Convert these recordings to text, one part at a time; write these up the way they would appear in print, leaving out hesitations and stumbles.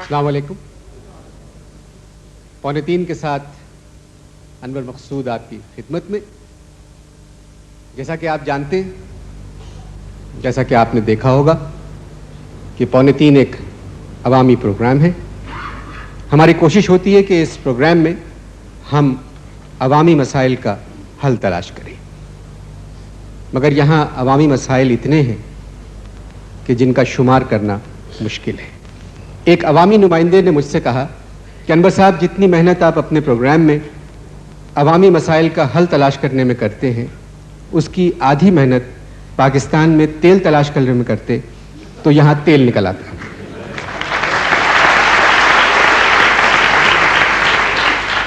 अस्सलाम वालेकुम। 2:45 के साथ अनवर मकसूद आपकी खिदमत में। जैसा कि आप जानते हैं, जैसा कि आपने देखा होगा कि 2:45 एक अवामी प्रोग्राम है। हमारी कोशिश होती है कि इस प्रोग्राम में हम अवामी मसाइल का हल तलाश करें, मगर यहाँ अवामी मसाइल इतने हैं कि जिनका शुमार करना मुश्किल है। एक अवामी नुमाइंदे ने मुझसे कहा कि अनवर साहब, जितनी मेहनत आप अपने प्रोग्राम में अवामी मसाइल का हल तलाश करने में करते हैं, उसकी आधी मेहनत पाकिस्तान में तेल तलाश करने में करते तो यहाँ तेल निकल आता।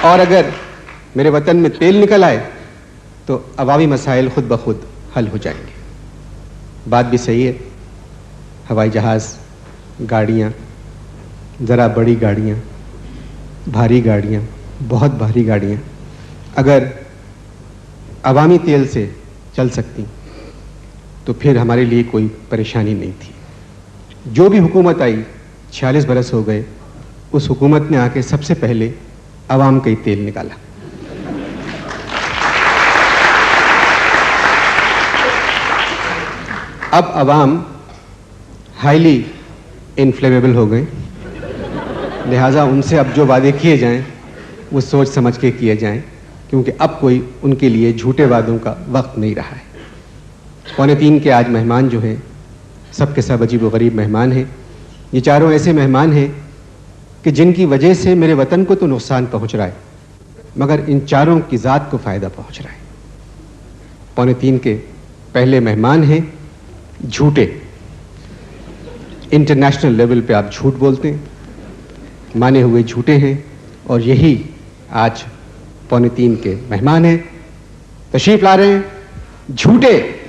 और अगर मेरे वतन में तेल निकल आए तो अवामी मसाइल खुद ब खुद हल हो जाएंगे। बात भी सही है। हवाई जहाज़, गाड़ियाँ, ज़रा बड़ी गाड़ियाँ, भारी गाड़ियाँ, बहुत भारी गाड़ियाँ अगर अवामी तेल से चल सकती तो फिर हमारे लिए कोई परेशानी नहीं थी। जो भी हुकूमत आई, 46 बरस हो गए, उस हुकूमत ने आके सबसे पहले अवाम का ही तेल निकाला। अब अवाम हाईली इन्फ्लेमेबल हो गए, लिहाजा उनसे अब जो वादे किए जाएं वो सोच समझ के किए जाएं, क्योंकि अब कोई उनके लिए झूठे वादों का वक्त नहीं रहा है। 2:45 के आज मेहमान जो हैं, सब के सब अजीब व गरीब मेहमान हैं। ये चारों ऐसे मेहमान हैं कि जिनकी वजह से मेरे वतन को तो नुकसान पहुंच रहा है, मगर इन चारों की ज़ात को फ़ायदा पहुंच रहा है। 2:45 के पहले मेहमान हैं झूठे। इंटरनेशनल लेवल पे आप झूठ बोलते हैं, माने हुए झूठे हैं, और यही आज 2:45 के मेहमान हैं। तशरीफ ला रहे हैं झूठे।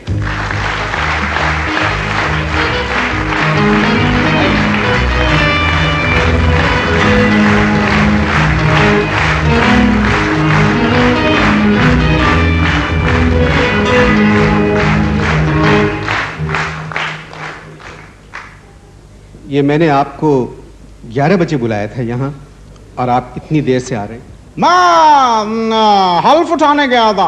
ये मैंने आपको 11 बजे बुलाया था यहाँ, और आप इतनी देर से आ रहे हैं। मैं हल्फ उठाने गया था।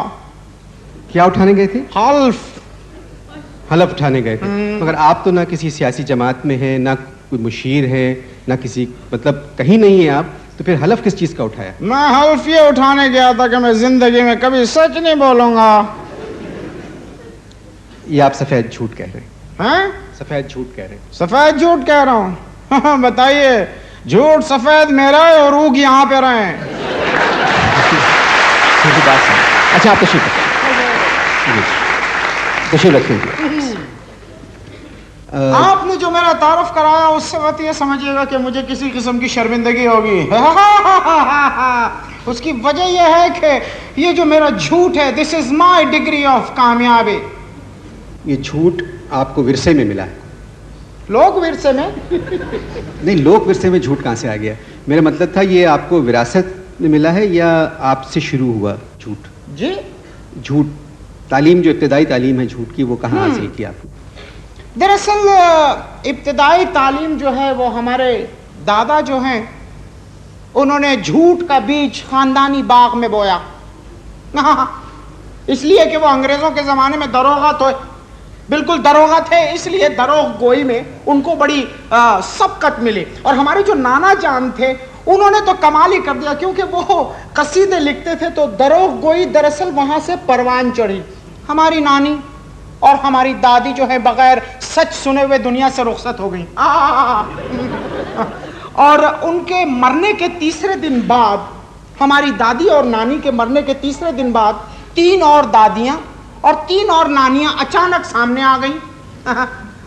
क्या उठाने गए थे? हल्फ उठाने गए थे। मगर आप तो ना किसी सियासी जमात में हैं, ना कोई मुशीर है, ना किसी, मतलब कहीं नहीं है आप, तो फिर हल्फ किस चीज़ का उठाया? मैं हल्फ ये उठाने गया था कि मैं जिंदगी में कभी सच नहीं बोलूंगा। ये आप सफ़ेद झूठ कह रहे हैं। सफ़ेद झूठ कह रहे हैं। सफ़ेद झूठ कह रहा हूँ? बताइए, झूठ सफ़ेद मेरा है और ऊग यहाँ पे रहे हैं। अच्छा, आप तशरीफ रखें। आपने जो मेरा तारुफ कराया उससे वक्त ये समझिएगा कि मुझे किसी किस्म की शर्मिंदगी होगी। उसकी वजह यह है कि ये जो मेरा झूठ है, this is my degree of कामयाबी। ये झूठ आपको विरसे में मिला है। लोक विरसे में? नहीं, लोक विरसे में झूठ कहाँ से आ गया? मेरा मतलब था ये आपको विरासत में मिला है या आपसे शुरू हुआ झूठ? जी, झूठ तालीम, जो इब्तिदाई तालीम है झूठ की, वो कहाँ हासिल की आपने? दरअसल इब्तिदाई तालीम जो है वो हमारे दादा जो हैं, उन्होंने झूठ का बीज खानदानी बाग में बोया। इसलिए कि वो अंग्रेजों के जमाने में दरोगा तो बिल्कुल दरोगा थे, इसलिए दरोग गोई में उनको बड़ी सबकत मिली। और हमारे जो नाना जान थे, उन्होंने तो कमाल ही कर दिया, क्योंकि वो कसीदे लिखते थे, तो दरोग गोई दरअसल वहां से परवान चढ़ी। हमारी नानी और हमारी दादी जो है बगैर सच सुने हुए दुनिया से रुखसत हो गई। और उनके मरने के तीसरे दिन बाद, हमारी दादी और नानी के मरने के तीसरे दिन बाद 3 और दादियां और 3 और नानियां अचानक सामने आ गई।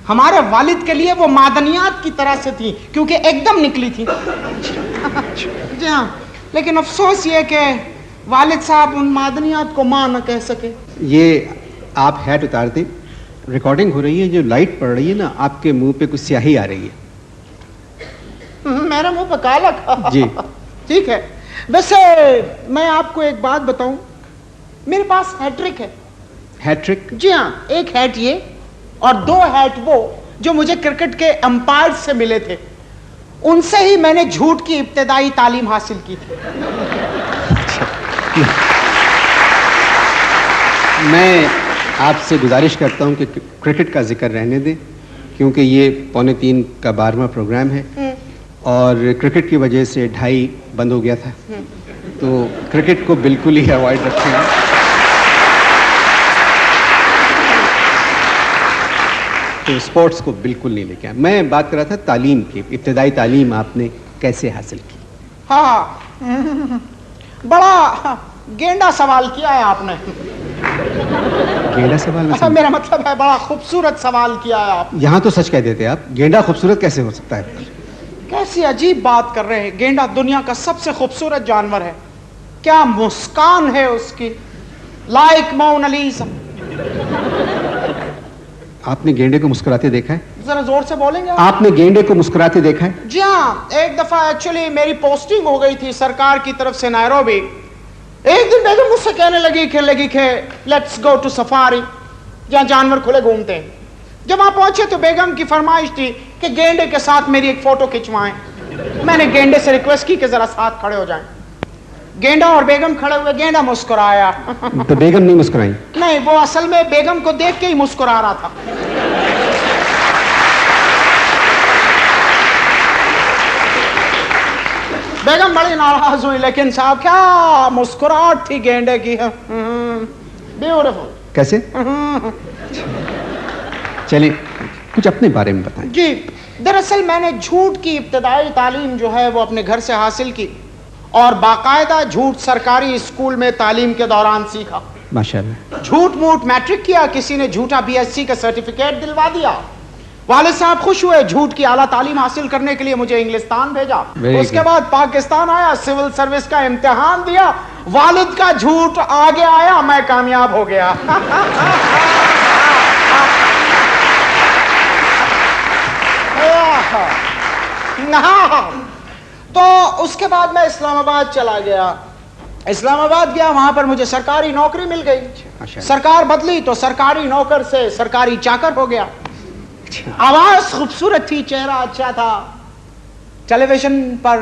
हमारे वालिद के लिए वो मादनियात की तरह से थी, क्योंकि एकदम निकली थी। जी हाँ, लेकिन अफसोस ये कि वालिद साहब उन मादनियात को मां न कह सके। ये आप हैट उतार दें, रिकॉर्डिंग हो रही है, जो लाइट पड़ रही है ना, आपके मुंह पे कुछ स्याही आ रही है। मेरे मुंह पे काला? जी ठीक है। वैसे मैं आपको एक बात बताऊं, मेरे पास हैट्रिक है। हैट्रिक? जी हाँ, एक हैट ये और 2 हैट वो जो मुझे क्रिकेट के अंपायर से मिले थे। उनसे ही मैंने झूठ की इब्तिदाई तालीम हासिल की थी। मैं आपसे गुजारिश करता हूं कि क्रिकेट का जिक्र रहने दें, क्योंकि ये 2:45 का 12वां प्रोग्राम है और क्रिकेट की वजह से 2:30 बंद हो गया था, तो क्रिकेट को बिल्कुल ही अवॉइड रखें। तो स्पोर्ट्स को बिल्कुल नहीं लेके आए। मैं बात कर रहा था तालीम की, इब्तिदाई तालीम आपने कैसे हासिल की? हाँ, बड़ा गेंडा सवाल किया है आपने। गेंडा सवाल? मेरा मतलब है बड़ा खूबसूरत सवाल किया है आप। यहाँ तो सच कह देते आप, गेंडा खूबसूरत कैसे हो सकता है? कैसी अजीब बात कर रहे हैं। गेंडा दुनिया का सबसे खूबसूरत जानवर है। क्या मुस्कान है उसकी, लाइक मोनालिसा। आपने गेंडे को मुस्कुराते देखा है? जरा जोर से बोलेंगे आप? आपने गेंडे को मुस्कुराते देखा है? जी हाँ, एक दफा एक्चुअली मेरी पोस्टिंग हो गई थी सरकार की तरफ से नायरोबी। एक दिन बेगम मुझसे कहने लगी कि लेट्स गो टू सफारी, जहाँ जानवर खुले घूमते हैं। जब वहां पहुंचे तो बेगम की फरमाइश थी कि गेंडे के साथ मेरी एक फोटो खिंचवाएं। मैंने गेंडे से रिक्वेस्ट की कि जरा साथ खड़े हो जाएं। गेंडा और बेगम खड़े हुए, गेंडा मुस्कुराया। तो बेगम नहीं मुस्कुराई? नहीं, वो असल में बेगम को देख के ही मुस्कुरा रहा था। बेगम बड़ी नाराज हुई, लेकिन साहब क्या मुस्कुराहट थी गेंडे की। ब्यूटीफुल। कैसे? चलिए कुछ अपने बारे में बताएं। जी, दरअसल मैंने झूठ की इब्तिदाई तालीम जो है वो अपने घर से हासिल की और बाकायदा झूठ सरकारी स्कूल में तालीम के दौरान सीखा। माशाल्लाह। झूठ मूठ मैट्रिक किया, किसी ने झूठा BSc का सर्टिफिकेट दिलवा दिया। वालिद साहब खुश हुए, झूठ की आला तालीम हासिल करने के लिए मुझे इंग्लिस्तान भेजा। उसके बाद पाकिस्तान आया, सिविल सर्विस का इम्तिहान दिया। वालिद का झूठ आगे आया, मैं कामयाब हो गया। तो उसके बाद मैं इस्लामाबाद चला गया। इस्लामाबाद गया, वहां पर मुझे सरकारी नौकरी मिल गई। सरकार बदली तो सरकारी नौकर से सरकारी चाकर हो गया। आवाज खूबसूरत थी, चेहरा अच्छा था। टेलीविजन पर,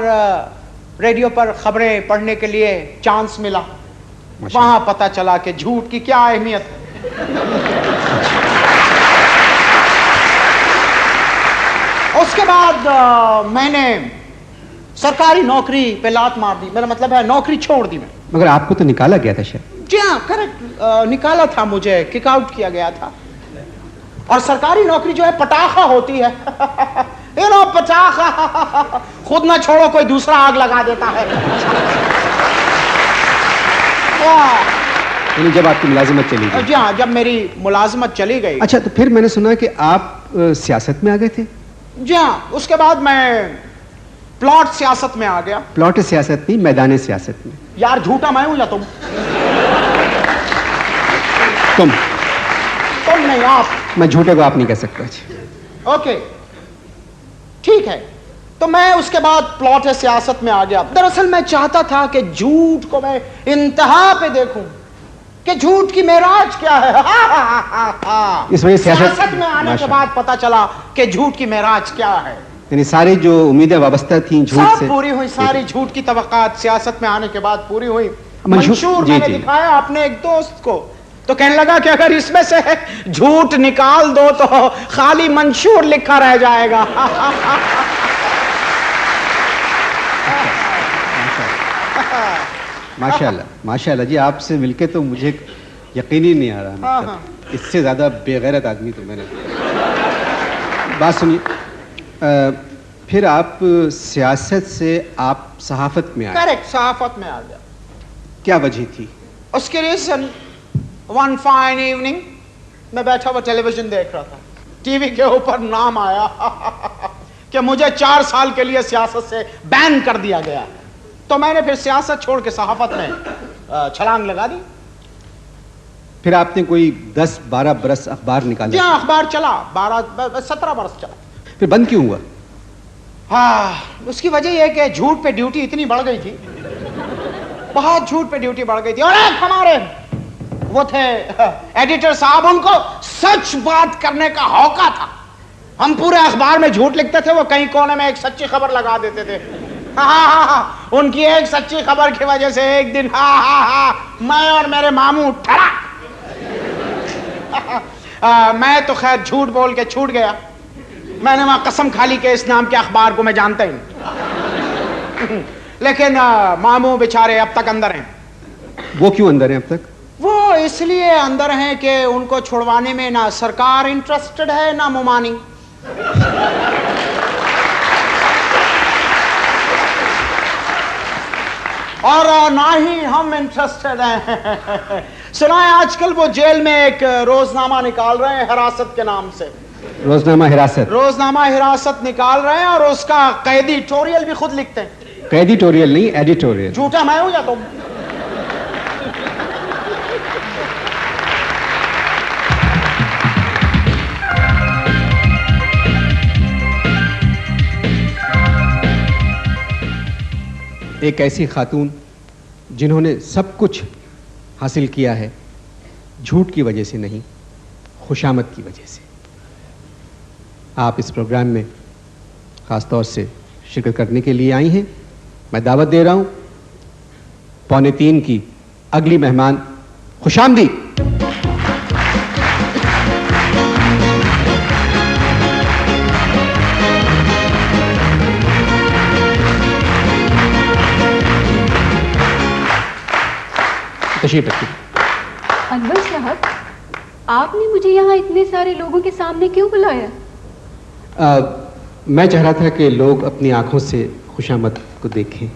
रेडियो पर खबरें पढ़ने के लिए चांस मिला। वहां पता चला कि झूठ की क्या अहमियत है। उसके बाद मैंने सरकारी नौकरी पे लात मार दी। मेरा मतलब है नौकरी छोड़ दी मैं। मगर आपको तो निकाला गया था शायद? जी हाँ, करेक्ट, निकाला था, मुझे किक आउट किया गया था। और सरकारी नौकरी जो है पटाखा होती है। यू नो, पटाखा। खुद ना छोड़ो कोई दूसरा आग लगा देता है। जब आपकी मुलाजिमत चली गई? जी हाँ, जब मेरी मुलाजिमत चली गई। अच्छा, तो फिर मैंने सुना कि आप सियासत में आ गए थे? जी हाँ, उसके बाद मैं प्लॉट सियासत में आ गया। प्लॉट सियासत नहीं, मैदान सियासत में। यार झूठा मैं हूं या तुम? तुम नहीं, आप। मैं झूठे को आप नहीं कह सकता। ओके, ठीक है। तो मैं उसके बाद प्लॉट सियासत में आ गया। दरअसल मैं चाहता था कि झूठ को मैं इंतहा पे देखूं कि झूठ की मेराज क्या है। इस वजह सियासत में आने के बाद पता चला कि झूठ की मेराज क्या है। यानी सारी जो उम्मीदें वाबस्ता थी झूठ से पूरी हुई। सारी झूठ की तवक्कात सियासत में आने के बाद पूरी हुई। मंशूर मैंने दिखाया अपने एक दोस्त को, तो कहने लगा कि अगर इसमें से झूठ निकाल दो तो खाली मंशूर लिखा रह जाएगा। माशाल्लाह, माशाल्लाह जी, आपसे मिलके तो मुझे यकीन ही नहीं आ रहा। मतलब इससे ज्यादा बेगैरत आदमी तो मैंने। बात सुनिए, फिर आप सियासत से आप सहाफत में आए? करेक्ट, सहाफत में आ गया। क्या वजह थी उसके? रीजन, वन फाइन इवनिंग मैं बैठा हुआ टेलीविजन देख रहा था। टीवी के ऊपर नाम आया कि मुझे 4 साल के लिए सियासत से बैन कर दिया गया। तो मैंने फिर सियासत छोड़ के सहाफत में छलांग लगा दी। फिर आपने कोई 10-12 बरस अखबार निकाले? हाँ, अखबार चला, 17 बरस चला। फिर बंद क्यों हुआ? हाँ, उसकी वजह यह कि झूठ पे ड्यूटी इतनी बढ़ गई थी, बहुत झूठ पे ड्यूटी बढ़ गई थी। और एक हमारे वो थे एडिटर साहब, उनको सच बात करने का हौका था। हम पूरे अखबार में झूठ लिखते थे, वो कहीं कोने में एक सच्ची खबर लगा देते थे। हाँ, उनकी एक सच्ची खबर की वजह से एक दिन मैं और मेरे मामू ठरा। मैं तो खैर झूठ बोल के छूट गया। मैंने वहां कसम खा ली कि इस नाम के अखबार को मैं जानता ही नहीं। लेकिन मामू बेचारे अब तक अंदर हैं। वो क्यों अंदर हैं अब तक? वो इसलिए अंदर हैं कि उनको छुड़वाने में ना सरकार इंटरेस्टेड है ना मुमानी। और ना ही हम इंटरेस्टेड हैं। सुना है आजकल वो जेल में एक रोजनामा निकाल रहे हैं हिरासत के नाम से। रोजनामा हिरासत? रोजनामा हिरासत निकाल रहे हैं और उसका कैदी टोरियल भी खुद लिखते हैं। कैदी टोरियल नहीं, एडिटोरियल। झूठा मैं हूं या तुम? एक ऐसी खातून जिन्होंने सब कुछ हासिल किया है झूठ की वजह से नहीं, खुशामद की वजह से। आप इस प्रोग्राम में ख़ास तौर से शिरकत करने के लिए आई हैं। मैं दावत दे रहा हूं 2:45 की अगली मेहमान खुशामदी। तशरीफ रखिए। अनवर साहब, आपने मुझे यहाँ इतने सारे लोगों के सामने क्यों बुलाया? मैं चाह रहा था कि लोग अपनी आंखों से खुशामद को देखें,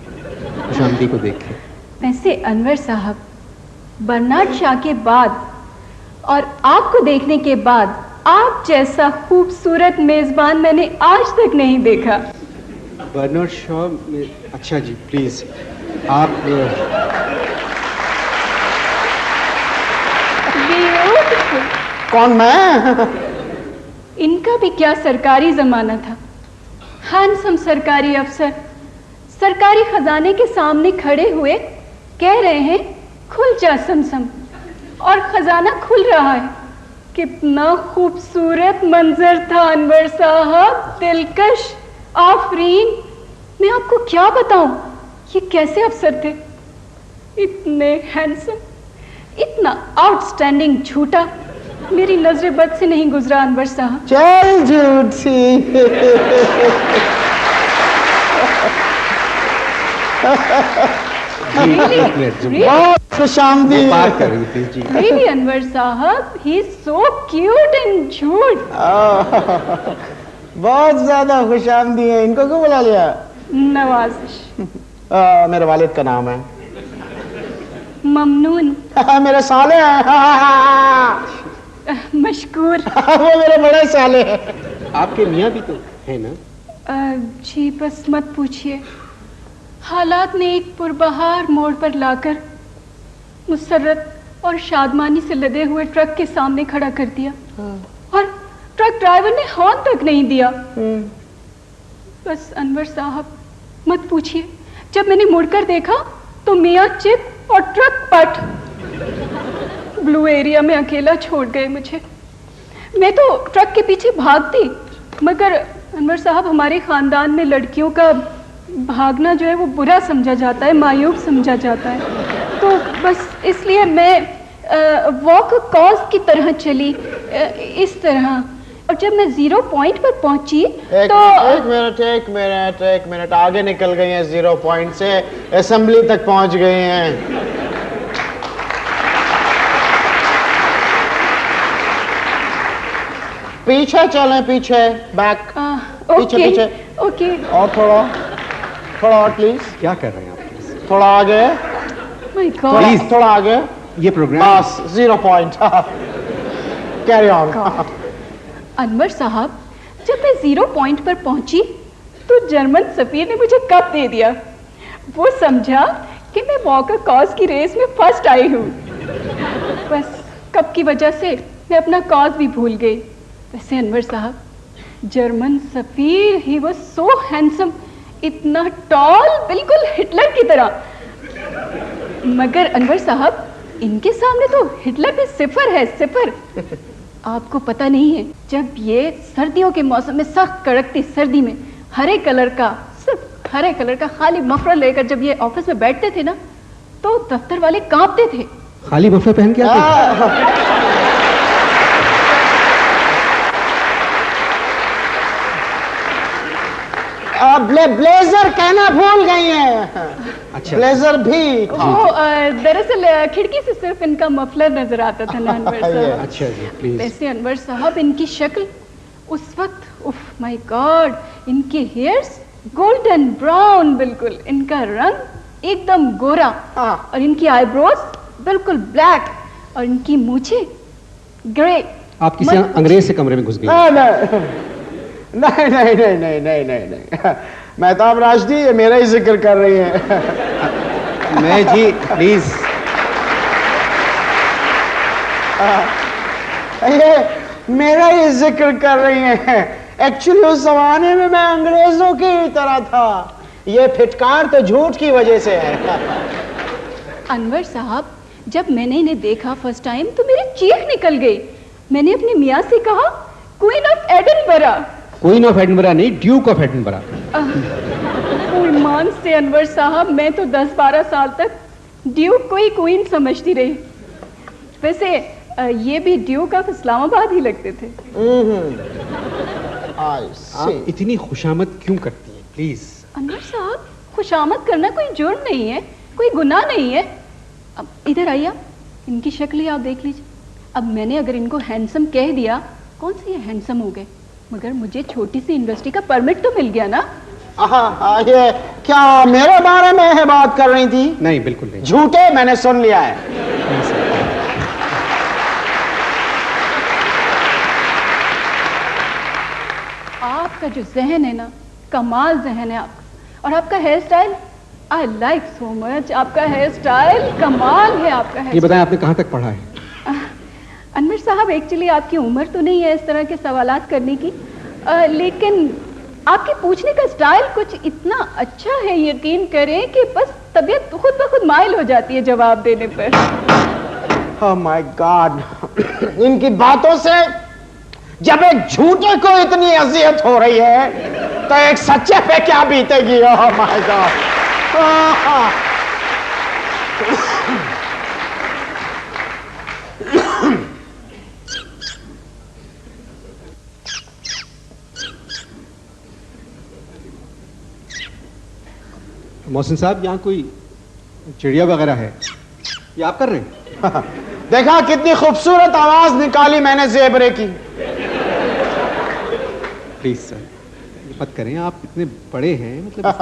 खुशामदी को देखें। वैसे अनवर साहब, बर्नार्ड शॉ के बाद और आपको देखने के बाद आप जैसा खूबसूरत मेजबान मैंने आज तक नहीं देखा। बर्नार्ड शॉ में? अच्छा जी, प्लीज आप। कौन? मैं? इनका भी क्या सरकारी जमाना था। हैंडसम सरकारी अफसर सरकारी खजाने के सामने खड़े हुए कह रहे हैं खुल जा समसम, और खजाना खुल रहा है। कितना खूबसूरत मंजर था अनवर साहब, दिलकश, आफरीन। मैं आपको क्या बताऊं, ये कैसे अफसर थे, इतने हैंडसम, इतना आउटस्टैंडिंग झूठा। मेरी नजर बद से नहीं गुजरा अनवर साहब। चल झूठी। बहुत खुशामदी बात कर रही थी जी। Really, अनवर साहब, he is so cute and झूठ। बहुत ज्यादा खुशामदी है। इनको क्यों बुला लिया? नवाजिश। मेरे वालिद का नाम है ममनून। मेरे साले हैं। मशकूर। वो मेरे बड़े साले हैं। आपके मियाँ भी तो है ना? जी बस मत पूछिए। हालात ने एक पुरबहार मोड़ पर लाकर मुसर्रत और शादमानी से लदे हुए ट्रक के सामने खड़ा कर दिया, और ट्रक ड्राइवर ने हॉर्न तक नहीं दिया। बस अनवर साहब मत पूछिए, जब मैंने मुड़कर देखा तो मियाँ चित और ट्रक पट ब्लू एरिया में अकेला छोड़ गए मुझे। मैं तो ट्रक के पीछे भागती, मगर अनवर साहब, हमारे खानदान में लड़कियों का भागना जो है वो बुरा समझा जाता है, मायूब समझा जाता है। तो बस इसलिए मैं वॉक कॉज की तरह चली, इस तरह। और जब मैं 0 पॉइंट पर पहुंची तो एक मिनट आगे निकल गई हैं 0 पॉइंट से, असेंबली तक पहुंच गई हैं। पीछे चलें, पीछे, बैक, पीछे पीछे। ओके। और थोड़ा और प्लीज। क्या कर रहे हैं आप? थोड़ा आगे, माय गॉड, प्लीज थोड़ा आगे। ये प्रोग्राम बस 0 पॉइंट। Carry on. अनवर साहब, जब मैं 0 पॉइंट पर पहुंची तो जर्मन सफीर ने मुझे कप दे दिया। वो समझा कि मैं वॉकर कॉज की रेस में फर्स्ट आई हूँ। बस कप की वजह से मैं अपना कॉज भी भूल गई। वैसे अनवर साहब, जर्मन सफीर, ही वाज सो हैंडसम, इतना टॉल, बिल्कुल हिटलर की तरह। मगर अनवर साहब, इनके सामने तो हिटलर भी सिफर है, सिफर। आपको पता नहीं है, जब ये सर्दियों के मौसम में सख्त कड़कती सर्दी में हरे कलर का, सिर्फ हरे कलर का खाली मफलर लेकर जब ये ऑफिस में बैठते थे ना, तो दफ्तर वाले कांपते थे। खाली मफलर पहन के आते? ब्लेजर कहना भूल गई हैं। अच्छा, ब्लेजर भी था। दरअसल खिड़की से सिर्फ इनका मफलर नजर आता था ना अनवर साहब। अच्छा जी, प्लीज। वैसे अनवर साहब, इनकी शक्ल उस वक्त, उफ माय गॉड, इनके हेयर्स गोल्डन ब्राउन बिल्कुल, इनका रंग एकदम गोरा, और इनकी आईब्रोज बिल्कुल ब्लैक, और इनकी मूछें ग्रे। आप किसी अंग्रेज से कमरे में घुस गए? नहीं नहीं नहीं नहीं नहीं नहीं नहीं, मेहताब राशिदी ये मेरा ही जिक्र कर रही है। मैं जी, प्लीज। ये मेरा ही जिक्र कर रही हैं। एक्चुअली उस जमाने में मैं अंग्रेजों की ही तरह था। ये फिटकार तो झूठ की वजह से है। अनवर साहब, जब मैंने इन्हें देखा फर्स्ट टाइम तो मेरी चीख निकल गई। मैंने अपने मियाँ से कहा, queen of Edinburgh. Queen of Edinburgh नहीं, ड्यूक ऑफ एडिनबरा। ईमान से अनवर साहब, मैं तो 10-12 साल तक ड्यूक को ही क्वीन समझती रही। वैसे ये भी ड्यूक ऑफ इस्लामाबाद ही लगते थे। आप इतनी खुशामद क्यों करती हैं? प्लीज। अनवर साहब, खुशामद करना कोई जुर्म नहीं है, कोई गुनाह नहीं है। अब इधर आइए, इनकी शक्ल ही आप देख लीजिए। अब मैंने अगर इनको हैंडसम कह दिया, कौन से ये हैंडसम हो गए, मगर मुझे छोटी सी यूनिवर्सिटी का परमिट तो मिल गया ना। ये क्या मेरे बारे में है बात कर रही थी? नहीं, बिल्कुल नहीं। झूठे, मैंने सुन लिया है। आपका जो जहन है ना, कमाल जहन है आपका, और आपका hair style, I like so much. आपका हेयर स्टाइल कमाल है। आपका हेयर, ये बताएं आपने कहाँ तक पढ़ा है? अनवर साहब, एक्चुअली आपकी उम्र तो नहीं है इस तरह के सवालात करने की, लेकिन आपके पूछने का स्टाइल कुछ इतना अच्छा है, यकीन करें कि बस तबीयत खुद ब खुद माइल हो जाती है जवाब देने पर। ओह माय गॉड, इनकी बातों से जब एक झूठे को इतनी अजियत हो रही है तो एक सच्चे पे क्या बीतेगी। Oh my god. मोहसिन साहब, यहाँ कोई चिड़िया वगैरह है? ये आप कर रहे हैं? देखा कितनी खूबसूरत आवाज निकाली मैंने ज़ेबरे की। प्लीज सर, ये मत करें, आप इतने बड़े हैं, मतलब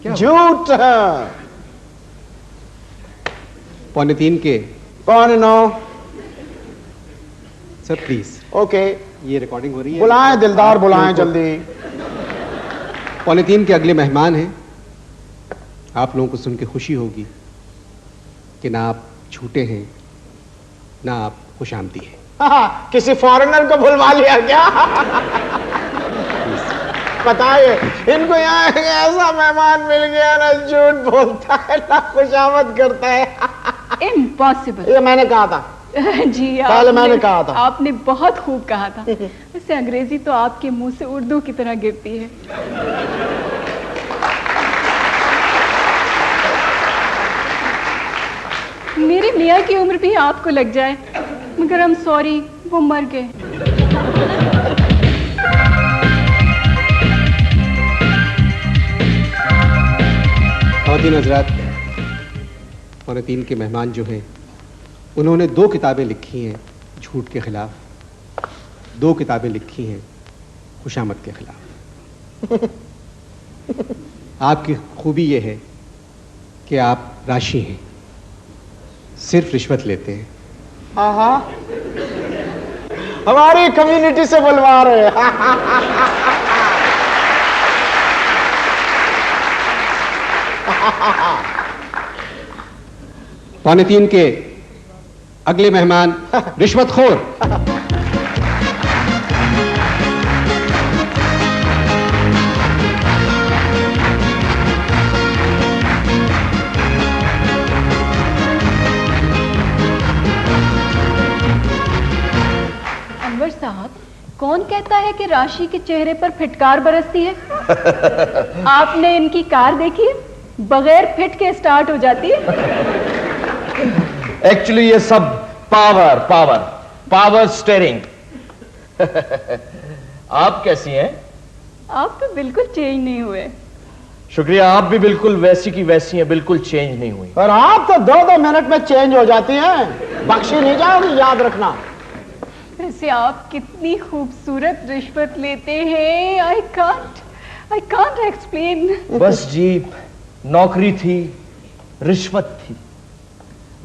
क्या? झूठ है। 2:45 के। कौन नो? Sir please. ओके, ये रिकॉर्डिंग हो रही है। बुलाएं दिलदार, बुलाएं जल्दी। 2:45 के अगले मेहमान हैं। आप लोगों को सुन के खुशी होगी कि ना आप झूठे हैं, ना आप खुशामदी हैं। किसी फॉरेनर को भुलवा लिया क्या? बताइए, इनको यहाँ ऐसा मेहमान मिल गया ना झूठ बोलता है ना खुशामद करता है। इम्पॉसिबल। ये मैंने कहा था। जी, पहले मैंने कहा था। आपने बहुत खूब कहा था। वैसे अंग्रेजी तो आपके मुंह से उर्दू की तरह गिरती है। मेरे मियाँ की उम्र भी आपको लग जाए, मगर I'm सॉरी, वो मर गए। ख़वातीन हज़रात, 2:45 के मेहमान जो हैं, उन्होंने 2 किताबें लिखी हैं झूठ के खिलाफ, 2 किताबें लिखी हैं खुशामद के खिलाफ। आपकी खूबी ये है कि आप राशि हैं, सिर्फ रिश्वत लेते हैं। हमारी कम्युनिटी से बुलवा रहे हैं। 2:45 के अगले मेहमान रिश्वतखोर। कौन कहता है कि राशि के चेहरे पर फिटकार बरसती है? आपने इनकी कार देखी है? बगैर फिट के स्टार्ट हो जाती है। एक्चुअली ये सब पावर स्टीयरिंग। आप कैसी हैं? आप तो बिल्कुल चेंज नहीं हुए। शुक्रिया, आप भी बिल्कुल वैसी की वैसी हैं, बिल्कुल चेंज नहीं हुई। और आप तो 2-2 मिनट में चेंज हो जाती हैं, बख्शी नहीं जाओगी, याद रखना। वैसे आप कितनी खूबसूरत रिश्वत लेते हैं। I can't explain. बस जी, नौकरी थी, रिश्वत थी,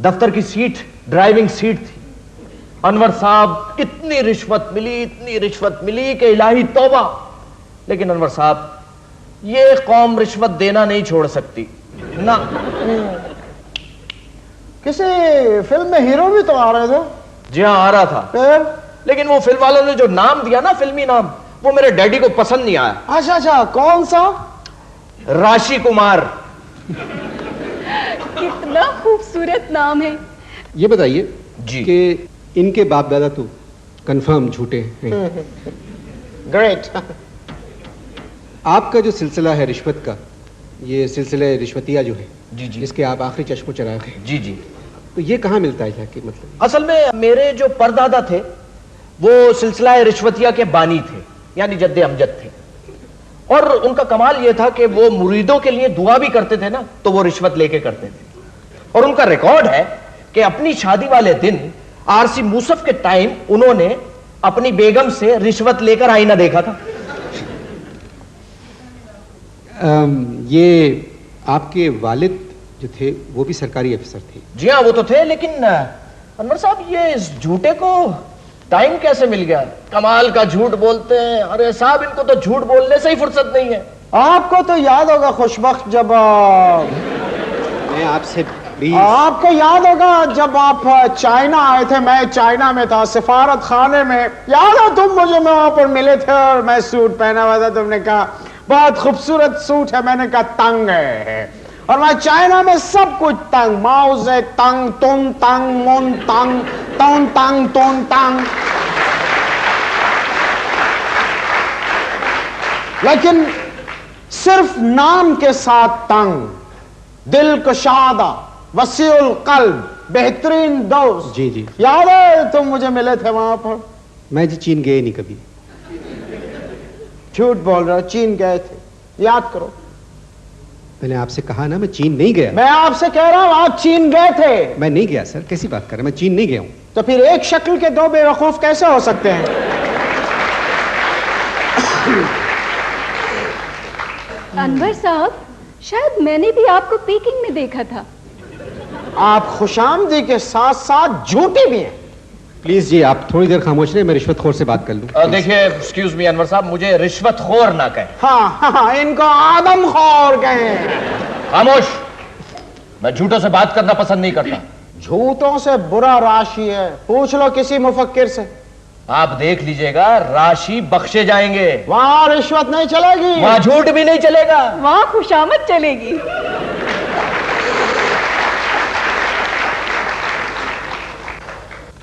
दफ्तर की सीट ड्राइविंग सीट थी। अनवर साहब, इतनी रिश्वत मिली कि इलाही तौबा। लेकिन अनवर साहब, ये कौम रिश्वत देना नहीं छोड़ सकती ना। किसी फिल्म में हीरो भी तो आ रहे थे। जी हाँ, आ रहा था। फिर? लेकिन वो फिल्म वालों ने जो नाम दिया ना, फिल्मी नाम, वो मेरे डैडी को पसंद नहीं आया। अच्छा, कौन सा? राशि कुमार। कितना खूबसूरत नाम है। ये बताइए जी कि इनके बाप दादा तो कंफर्म झूठे हैं। ग्रेट। आपका जो सिलसिला है रिश्वत का, ये सिलसिला रिश्वतिया जो है, जी जी जिसके आप आखिरी चश्मो चराग हैं, जी जी। तो ये कहाँ मिलता है जाके? मतलब असल में मेरे जो परदादा थे वो सिलसिला रिश्वतिया के बानी थे, यानी जद्दे अमजद थे। और उनका कमाल ये था कि वो मुरीदों के लिए दुआ भी करते थे ना, तो वो रिश्वत लेके करते थे। और उनका रिकॉर्ड है कि अपनी शादी वाले दिन आरसी मूसफ के टाइम उन्होंने अपनी बेगम से रिश्वत लेकर आईना देखा था। ये आपके वालिद जो थे वो भी सरकारी अफसर थे? जी हाँ, वो तो थे, लेकिन अनवर साहब, ये इस झूठे को टाइम कैसे मिल गया? कमाल का झूठ बोलते हैं। अरे साहब, इनको तो झूठ बोलने से ही फुर्सत नहीं है। आपको तो याद होगा खुशबख्त, जब मैं आपसे आपको याद होगा जब आप चाइना आए थे, मैं चाइना में था, सिफारत खाने में। याद हो तुम मुझे वहां पर मिले थे और मैं सूट पहना हुआ था। तुमने कहा बहुत खूबसूरत सूट है, मैंने कहा तंग है। और मैं चाइना में सब कुछ तंग, माओ से तंग, तुम तंग, मुन तंग, तोन तंग, तोन तंग। लेकिन सिर्फ नाम के साथ तंग, दिल कुशादा, वसीउल कल्ब, बेहतरीन दोस्त। जी जी, याद है तुम मुझे मिले थे वहां पर? मैं जी चीन गए नहीं कभी। झूठ बोल रहे हो, चीन गए थे, याद करो। मैंने आपसे कहा ना, मैं चीन नहीं गया। मैं आपसे कह रहा हूं आप चीन गए थे। मैं नहीं गया सर, कैसी बात कर रहे हैं? मैं चीन नहीं गया हूं। तो फिर एक शक्ल के दो बेवकूफ कैसे हो सकते हैं? अनवर साहब, शायद मैंने भी आपको पीकिंग में देखा था। आप खुशामदी के साथ साथ झूठी भी हैं। प्लीज जी, आप थोड़ी देर खामोश रहे, मैं रिश्वतखोर से बात कर लूं। देखिए, एक्सक्यूज मी अनवर साहब, मुझे रिश्वतखोर ना कहें। हाँ, इनको आदमखोर कहें। खामोश। मैं झूठों से बात करना पसंद नहीं करता। झूठों से बुरा राशि है, पूछ लो किसी मुफक्किर से। आप देख लीजिएगा, राशि बख्शे जाएंगे। वहां रिश्वत नहीं चलेगी, वहां झूठ भी नहीं चलेगा, वहां खुशामद चलेगी।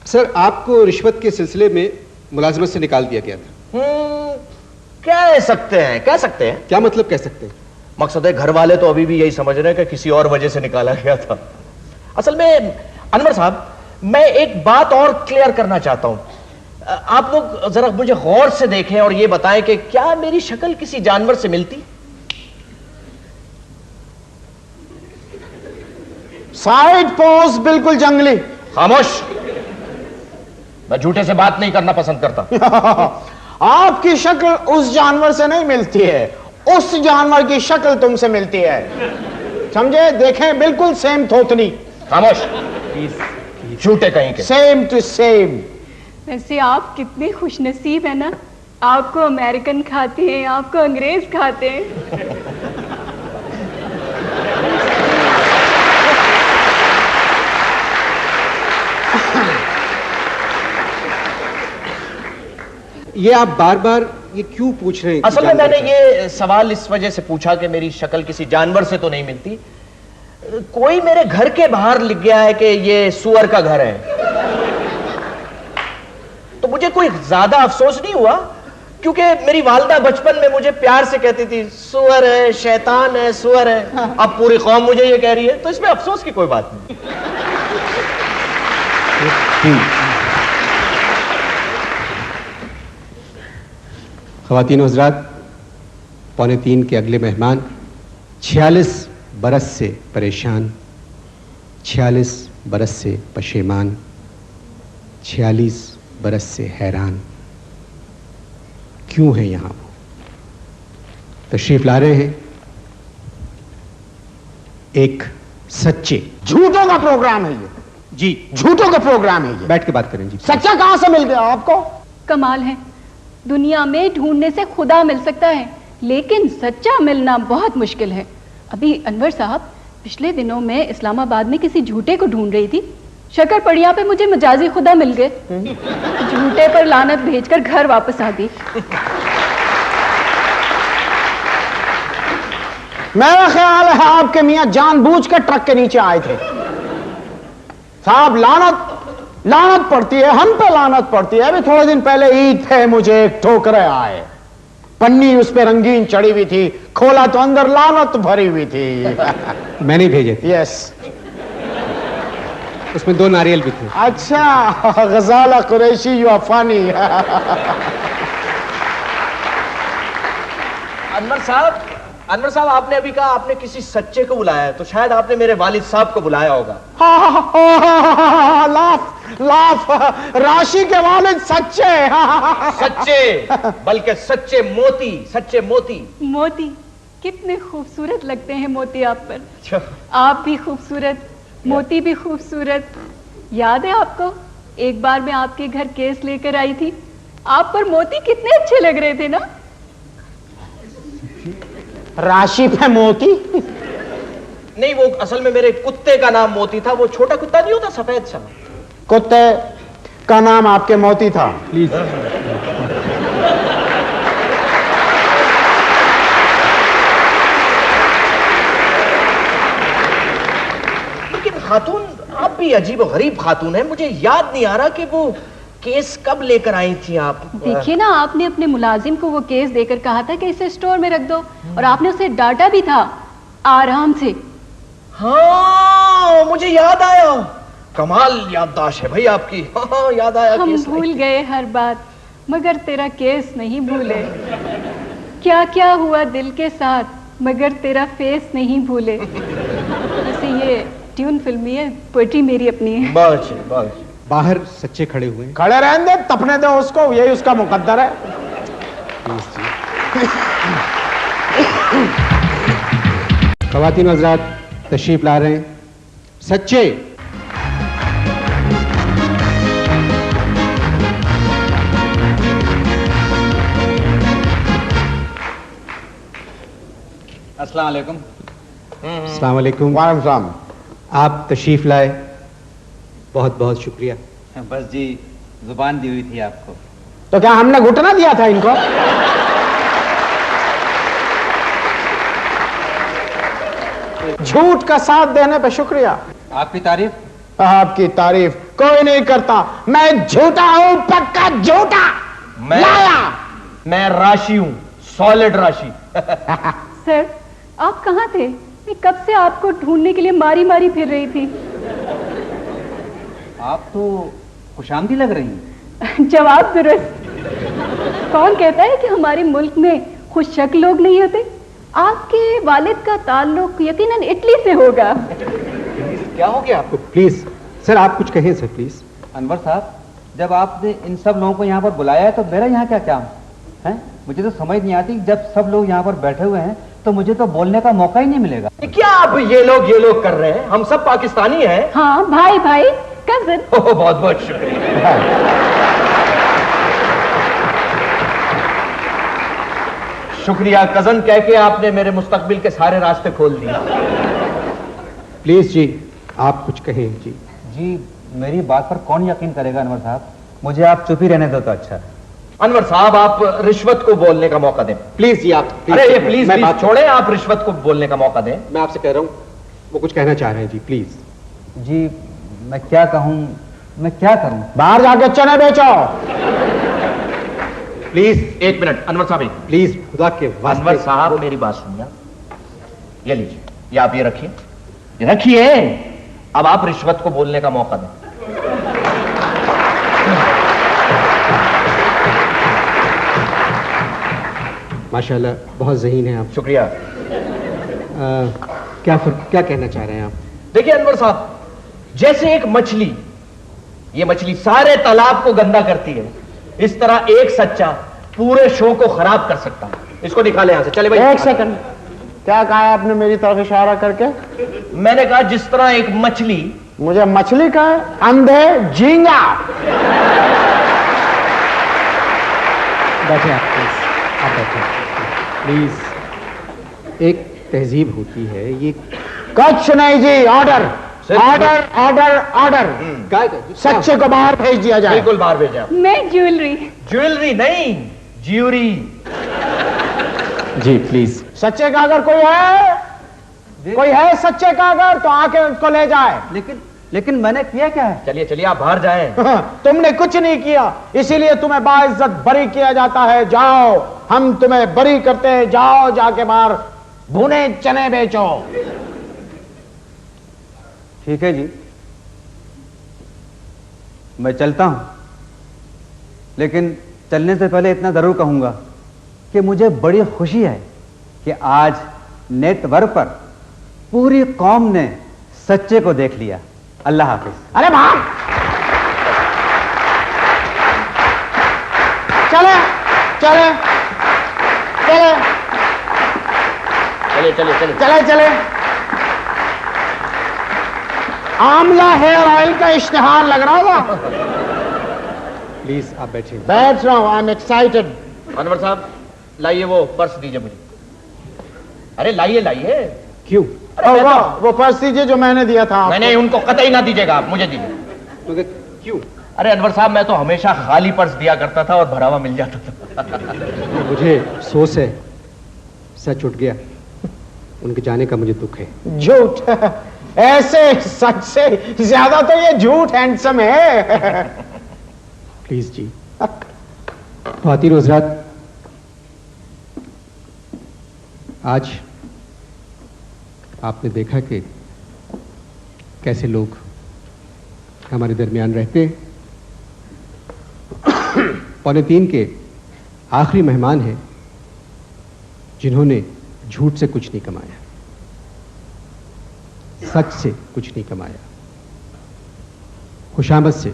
सर, आपको रिश्वत के सिलसिले में मुलाजमत से निकाल दिया गया था। कह सकते हैं। क्या मतलब कह सकते हैं? मकसद है, घर वाले तो अभी भी यही समझ रहे हैं कि किसी और वजह से निकाला गया था। असल में अनवर साहब, मैं एक बात और क्लियर करना चाहता हूं। आप लोग जरा मुझे गौर से देखें और ये बताएं कि क्या मेरी शक्ल किसी जानवर से मिलती? साइड पोज बिल्कुल जंगली। खामोश। मैं झूठे से बात नहीं करना पसंद करता। आपकी शक्ल उस जानवर से नहीं मिलती है, उस जानवर की शक्ल तुमसे मिलती है, समझे? देखें, बिल्कुल सेम थोतनी। खामोश। झूठे कहीं के। Same to same. वैसे आप कितने खुशनसीब है ना, आपको अमेरिकन खाते हैं, आपको अंग्रेज खाते हैं। ये आप बार बार ये क्यों पूछ रहे हैं? असल में मैंने ये सवाल इस वजह से पूछा कि मेरी शक्ल किसी जानवर से तो नहीं मिलती। कोई मेरे घर के बाहर लिख गया है कि ये सुअर का घर है, तो मुझे कोई ज्यादा अफसोस नहीं हुआ। क्योंकि मेरी वालदा बचपन में मुझे प्यार से कहती थी सुअर है, शैतान है, सुअर है। अब पूरी कौम मुझे ये कह रही है, तो इसमें अफसोस की कोई बात नहीं। ख़वातीन हज़रात, 2:45 के अगले मेहमान 46 बरस से परेशान, 46 बरस से पशेमान, 46 बरस से हैरान, क्यों है यहां वो? तशरीफ ला रहे हैं एक सच्चे, झूठों का प्रोग्राम है ये जी, झूठों का प्रोग्राम है ये। बैठ के बात करें जी। सच्चा कहां से मिल गया आपको? कमाल है, दुनिया में ढूंढने से खुदा मिल सकता है, लेकिन सच्चा मिलना बहुत मुश्किल है। अभी अनवर साहब पिछले दिनों में इस्लामाबाद में किसी झूठे को ढूंढ रही थी, शक्कर पड़िया पे मुझे मजाजी खुदा मिल गए, झूठे पर लानत भेजकर घर वापस आ गई। मेरा ख्याल है आपके मियां जानबूझकर ट्रक के नीचे आए थे। साहब, लानत पड़ती है, हम पे लानत पड़ती है। अभी थोड़े दिन पहले ईद थे, मुझे एक ठोकरे आए, पन्नी उस पे रंगीन चढ़ी हुई थी, खोला तो अंदर लानत भरी हुई थी। मैंने भेजे थे, यस। उसमें 2 नारियल भी थे। अच्छा, Ghazala Qureshi, you are funny. Anwar साहब आपने अभी कहा आपने किसी सच्चे को बुलाया है, तो शायद आपने मेरे वालिद साहब को बुलाया होगा। लाफ, राशि के वालिद सच्चे। सच्चे, बल्कि सच्चे मोती। मोती, कितने खूबसूरत लगते हैं मोती आप पर। आप भी खूबसूरत, मोती भी खूबसूरत। याद है आपको, एक बार मैं आपके घर केस लेकर आई थी, आप पर मोती कितने अच्छे लग रहे थे ना। राशि पे मोती? नहीं, वो असल में मेरे कुत्ते का नाम मोती था। वो छोटा कुत्ता नहीं होता, सफेद सा। कुत्ते का नाम आपके मोती था? प्लीज। लेकिन खातून, आप भी अजीब और गरीब खातून है। मुझे याद नहीं आ रहा कि वो केस कब लेकर आई थी आप। देखिए ना, आपने अपने मुलाजिम को वो केस देकर कहा था कि इसे स्टोर में रख दो, और आपने उसे डांटा भी था आराम से। हाँ, मुझे याद आया। कमाल याददाश्त है भाई आपकी। हाँ, याद आया। हम केस भूल गए हर बात, मगर तेरा केस नहीं भूले। क्या क्या हुआ दिल के साथ, मगर तेरा फेस नहीं भूले। वैसे ये ट्यून फिल्मी है, पोएट्री मेरी अपनी है। बस बाहर सच्चे खड़े हुए हैं। खड़े रहने दे, तपने दे उसको, यही उसका मुकद्दर है। ख़वातीन हज़रात, तशरीफ ला रहे हैं सच्चे। अस्सलाम वालेकुम। अस्सलाम वालेकुम। वालेकुम सलाम। आप तशरीफ लाए, बहुत बहुत शुक्रिया। बस जी, जुबान दी हुई थी आपको। तो क्या हमने घुटना दिया था इनको? झूठ का साथ देने पे शुक्रिया। आपकी तारीफ? आपकी तारीफ कोई नहीं करता। मैं झूठा हूं, पक्का झूठा। मैं राशि हूं, सॉलिड राशि। सर, आप कहाँ थे? मैं कब से आपको ढूंढने के लिए मारी मारी फिर रही थी। आप तो खुशामदी लग रही हैं। जवाब दुरुस्त। कौन कहता है कि हमारे मुल्क में खुशशक लोग नहीं होते? आपके वालिद का ताल्लुक यकीनन इटली से होगा। क्या हो गया आपको? प्लीज सर, आप कुछ कहें सर, प्लीज। अनवर साहब, जब आपने इन सब लोगों को यहाँ पर बुलाया है, तो मेरा यहाँ क्या काम है? मुझे तो समझ नहीं आती, जब सब लोग यहाँ पर बैठे हुए हैं तो मुझे तो बोलने का मौका ही नहीं मिलेगा। क्या आप ये लोग कर रहे हैं? हम सब पाकिस्तानी हैं। हाँ, भाई कजिन। बहुत बहुत शुक्रिया। शुक्रिया कजन कह के आपने मेरे मुस्तकबिल के सारे रास्ते खोल दिए। प्लीज जी, आप कुछ कहें जी। जी, मेरी बात पर कौन यकीन करेगा अनवर साहब? मुझे आप चुप ही रहने दो तो अच्छा है। अनवर साहब, आप रिश्वत को बोलने का मौका दें प्लीज जी। आप अरे ये प्लीज छोड़े, आप रिश्वत को बोलने का मौका दें। मैं आपसे कह रहा हूँ, वो कुछ कहना चाह रहे हैं जी, प्लीज। जी, मैं क्या कहूँ, मैं क्या करूँ? बाहर जाके चने बेचो। प्लीज एक मिनट अनवर साहब, एक प्लीज, खुदा के अनवर वास्ते। साहब मेरी बात सुनिए। ये लीजिए, ये आप ये रखिए, ये रखिए। अब आप रिश्वत को बोलने का मौका दें। माशाल्लाह बहुत ज़हीन हैं आप। शुक्रिया। क्या कहना चाह रहे हैं आप? देखिए अनवर साहब, जैसे एक मछली, ये मछली सारे तालाब को गंदा करती है, इस तरह एक सच्चा पूरे शो को खराब कर सकता है। इसको निकाले यहां से। चले भाई। एक सेकंड, क्या कहा आपने मेरी तरफ इशारा करके? मैंने कहा जिस तरह एक मछली। मुझे मछली का अंधे झींगा। बैठे आप प्लीज, आप बैठे प्लीज। एक तहजीब होती है ये। कुछ नहीं जी, ऑर्डर ऑर्डर ऑर्डर ऑर्डर। सच्चे को बाहर भेज दिया जाए। बिल्कुल बाहर भेजा। मैं ज्वेलरी। ज्वेलरी नहीं, ज्यूरी। जी प्लीज। सच्चे का अगर कोई है सच्चे का अगर, तो आके उसको ले जाए। लेकिन मैंने किया क्या है? चलिए चलिए आप बाहर जाएं। तुमने कुछ नहीं किया, इसीलिए तुम्हें बाइज्जत बरी किया जाता है। जाओ, हम तुम्हें बरी करते हैं। जाओ, जाके बाहर भुने चने बेचो। ठीक है जी, मैं चलता हूं, लेकिन चलने से पहले इतना जरूर कहूंगा कि मुझे बड़ी खुशी है कि आज नेटवर्क पर पूरी कौम ने सच्चे को देख लिया। अल्लाह हाफिज। अरे भाग, चले चले चले चलिए चलिए चलिए। चले चले। आमला हेयर ऑयल का इश्तिहार लग रहा था। प्लीज आप बैठे। बैठ रहा हूं, आई एम एक्साइटेड। अनवर साहब लाइए वो पर्स दीजिए मुझे। अरे लाइए लाइए। क्यों? वो पर्स दीजिए जो मैंने दिया था आपको। मैंने उनको कतई ना दीजिएगा, आप मुझे दीजिए। मगर क्यों? अरे अनवर साहब, मैं तो हमेशा खाली पर्स दिया करता था और भरा हुआ मिल जाता था। मुझे अफसोस है, सच उठ गया। उनके जाने का मुझे दुख है। झूठ, ऐसे सच से ज्यादा तो ये झूठ हैंडसम है। प्लीज जी। ख्वातीन और हज़रात, आज आपने देखा कि कैसे लोग हमारे दरमियान रहते हैं। 2:45 के आखिरी मेहमान हैं जिन्होंने झूठ से कुछ नहीं कमाया, सच से कुछ नहीं कमाया, खुशामद से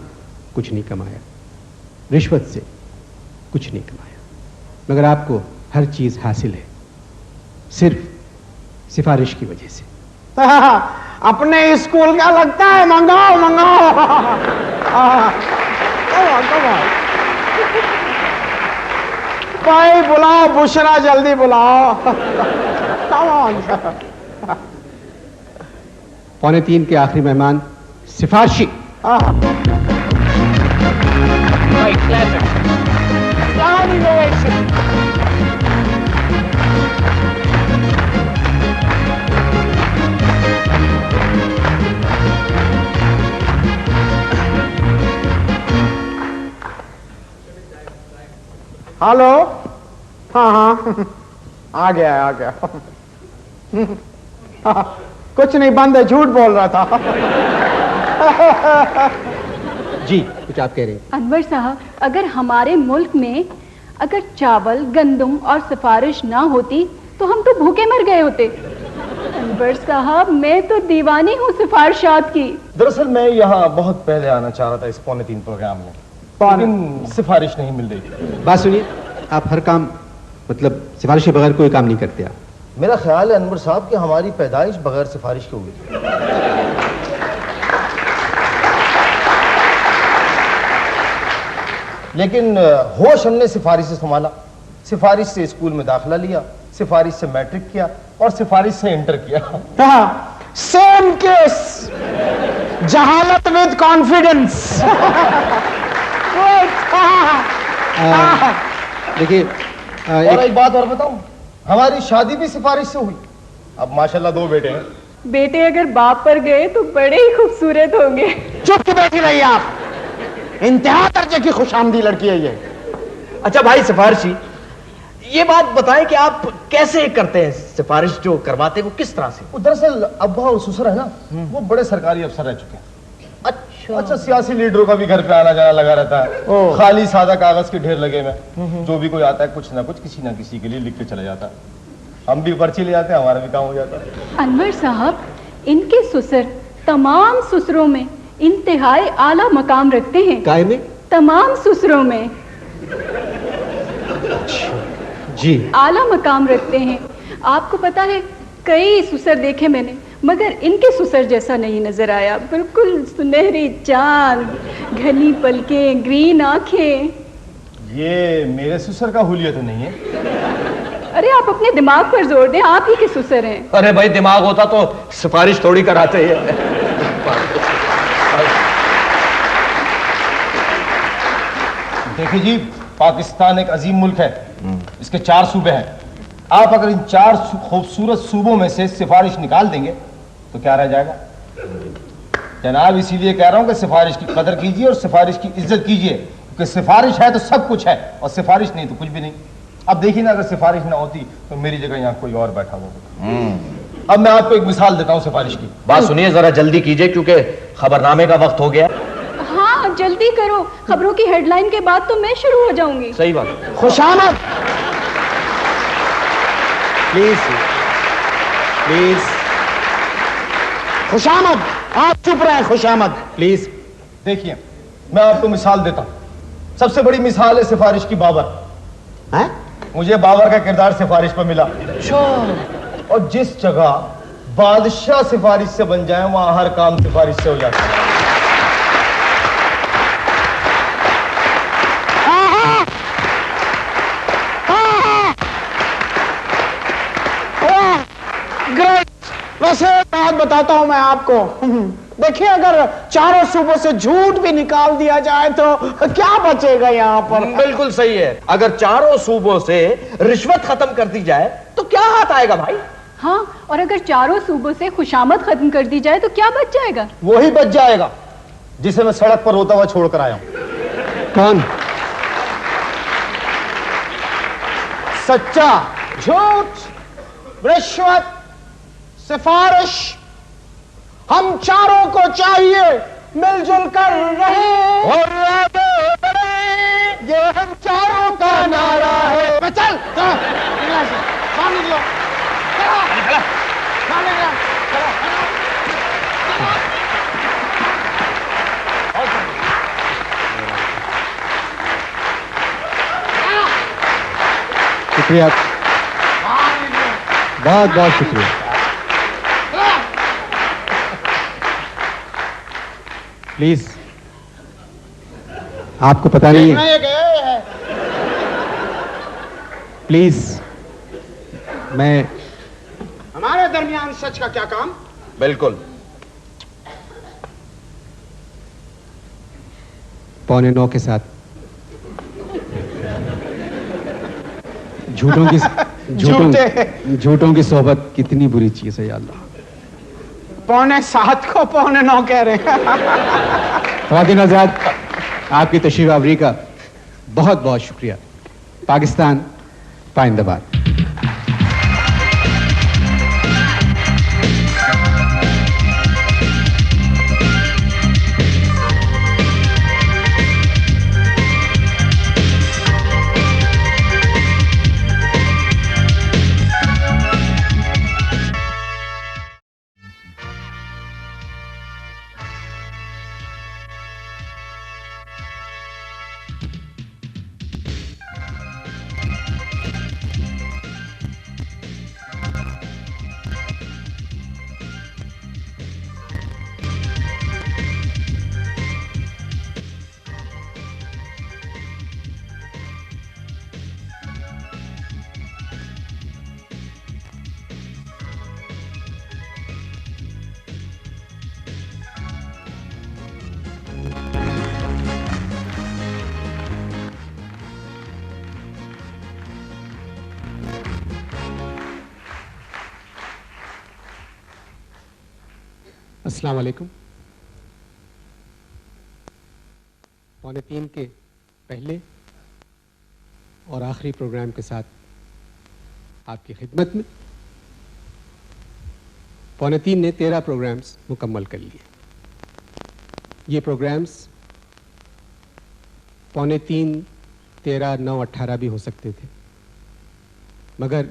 कुछ नहीं कमाया, रिश्वत से कुछ नहीं कमाया, मगर आपको हर चीज हासिल है सिर्फ सिफारिश की वजह से। अपने स्कूल का लगता है। मंगाओ मंगाओ। भाई बुलाओ, बुशरा जल्दी बुलाओ। Come on. 2:45 के आखिरी मेहमान सिफारशी। हेलो। हाँ हाँ, आ गया आ गया। कुछ नहीं, बंद है, झूठ बोल रहा था। जी कुछ आप कह रहे हैं? अनवर साहब, अगर हमारे मुल्क में अगर चावल, गंदम और सिफारिश ना होती तो हम तो भूखे मर गए होते। अनवर साहब, मैं तो दीवानी हूँ सिफारिशात की। दरअसल मैं यहाँ बहुत पहले आना चाह रहा था इस 2:45 प्रोग्राम में, लेकिन सिफारिश नहीं मिल रही। बात सुनिए, आप हर काम मतलब सिफारिश के बगैर कोई काम नहीं करते आप। मेरा ख्याल है अनवर साहब कि हमारी पैदाइश बगैर सिफारिश की हुई थी। लेकिन होश हमने सिफारिश से संभाला, सिफारिश से स्कूल में दाखिला लिया, सिफारिश से मैट्रिक किया और सिफारिश से इंटर किया। सेम केस, जहालत विद कॉन्फिडेंस। देखिए और एक बात और बताऊं, हमारी शादी भी सिफारिश से हुई। अब माशाल्लाह 2 बेटे हैं। बेटे अगर बाप पर गए तो बड़े ही खूबसूरत होंगे। चुप बैठी रहिए आप, इंतहा दर्जे की खुशामदी लड़की है ये। अच्छा भाई सिफारिशी, ये बात बताएं कि आप कैसे करते हैं सिफारिश जो करवाते हैं वो किस तरह से? दरअसल अब्बा और ससुर है ना, वो बड़े सरकारी अफसर रह चुके हैं। अच्छा, सियासी लीडरों का भी घर पे आना जाना लगा रहता है। खाली सादा कागज के ढेर लगे में जो भी कोई आता है कुछ ना कुछ किसी ना किसी के लिए लिख के चला जाता है। हम भी पर्ची ले जाते हैं, हमारा भी काम हो जाता है। अनवर साहब, इनके ससुर तमाम ससुरों में इंतहाई आला मकाम रखते हैं। काय में? तमाम ससुरों में जी आला मकाम रखते हैं। आपको पता है, कई ससुर देखे मैंने, मगर इनके ससुर जैसा नहीं नजर आया। बिल्कुल सुनहरी चांद, घनी पलकें, ग्रीन आंखें। ये मेरे ससुर का हुलिया तो नहीं है। अरे आप अपने दिमाग पर जोर दें, आप ही के ससुर हैं। अरे भाई दिमाग होता तो सिफारिश थोड़ी कराते हैं। देखिए जी, पाकिस्तान एक अजीम मुल्क है, इसके 4 सूबे हैं। आप अगर इन 4 खूबसूरत सूबों में से सिफारिश निकाल देंगे तो क्या रह जाएगा? जनाब, इसीलिए कह रहा हूं कि सिफारिश की कदर कीजिए और सिफारिश की इज्जत कीजिए, क्योंकि सिफारिश है तो सब कुछ है और सिफारिश नहीं तो कुछ भी नहीं। अब देखिए ना, अगर सिफारिश ना होती तो मेरी जगह यहाँ कोई और बैठा होगा। अब मैं आपको एक मिसाल देता हूँ सिफारिश की। बात सुनिए, जरा जल्दी कीजिए क्योंकि खबरनामे का वक्त हो गया। हाँ जल्दी करो, खबरों की हेडलाइन के बाद तो मैं शुरू हो जाऊंगी। सही बात। खुशामद, प्लीज प्लीज खुशामद, आप चुप रहे। खुशामद प्लीज। देखिए, मैं आपको मिसाल देता हूँ। सबसे बड़ी मिसाल है सिफारिश की बाबर। हैं? मुझे बाबर का किरदार सिफारिश पर मिला। और जिस जगह बादशाह सिफारिश से बन जाए वहां हर काम सिफारिश से हो जाता है। ग्रेट। वैसे बात बताता हूं मैं आपको। देखिए, अगर चारों सूबों से झूठ भी निकाल दिया जाए तो क्या बचेगा यहाँ पर? बिल्कुल सही है। अगर चारों सूबों से रिश्वत खत्म कर दी जाए तो क्या हाथ आएगा भाई? हाँ, और अगर चारों सूबों से खुशामद खत्म कर दी जाए तो क्या बच जाएगा? वही बच जाएगा जिसे मैं सड़क पर रोता हुआ छोड़कर आया हूं। कौन? सच्चा, झूठ, रिश्वत, सिफारिश, हम चारों को चाहिए मिलजुल कर रहे और आगे बढ़े, ये हम चारों का नारा है। चल चल, बाहर निकलो। चलो, बाहर निकलो। शुक्रिया, बहुत बहुत शुक्रिया। प्लीज, आपको पता नहीं है। प्लीज, मैं हमारे दरमियान सच का क्या काम? बिल्कुल। 8:45 के साथ झूठों की सोहबत कितनी बुरी चीज है या अल्लाह। 7:45 को 8:45 कह रहे हैं। ख्वातीन आजाद, आपकी तशरीफ आवरी का बहुत बहुत शुक्रिया। पाकिस्तान पाइंदाबाद। अस्सलाम वालेकुम। 2:45 के पहले और आखिरी प्रोग्राम के साथ आपकी खिदमत में। 2:45 ने 13 प्रोग्राम्स मुकम्मल कर लिए। ये प्रोग्राम्स 2:45, 13, 9, 18 भी हो सकते थे, मगर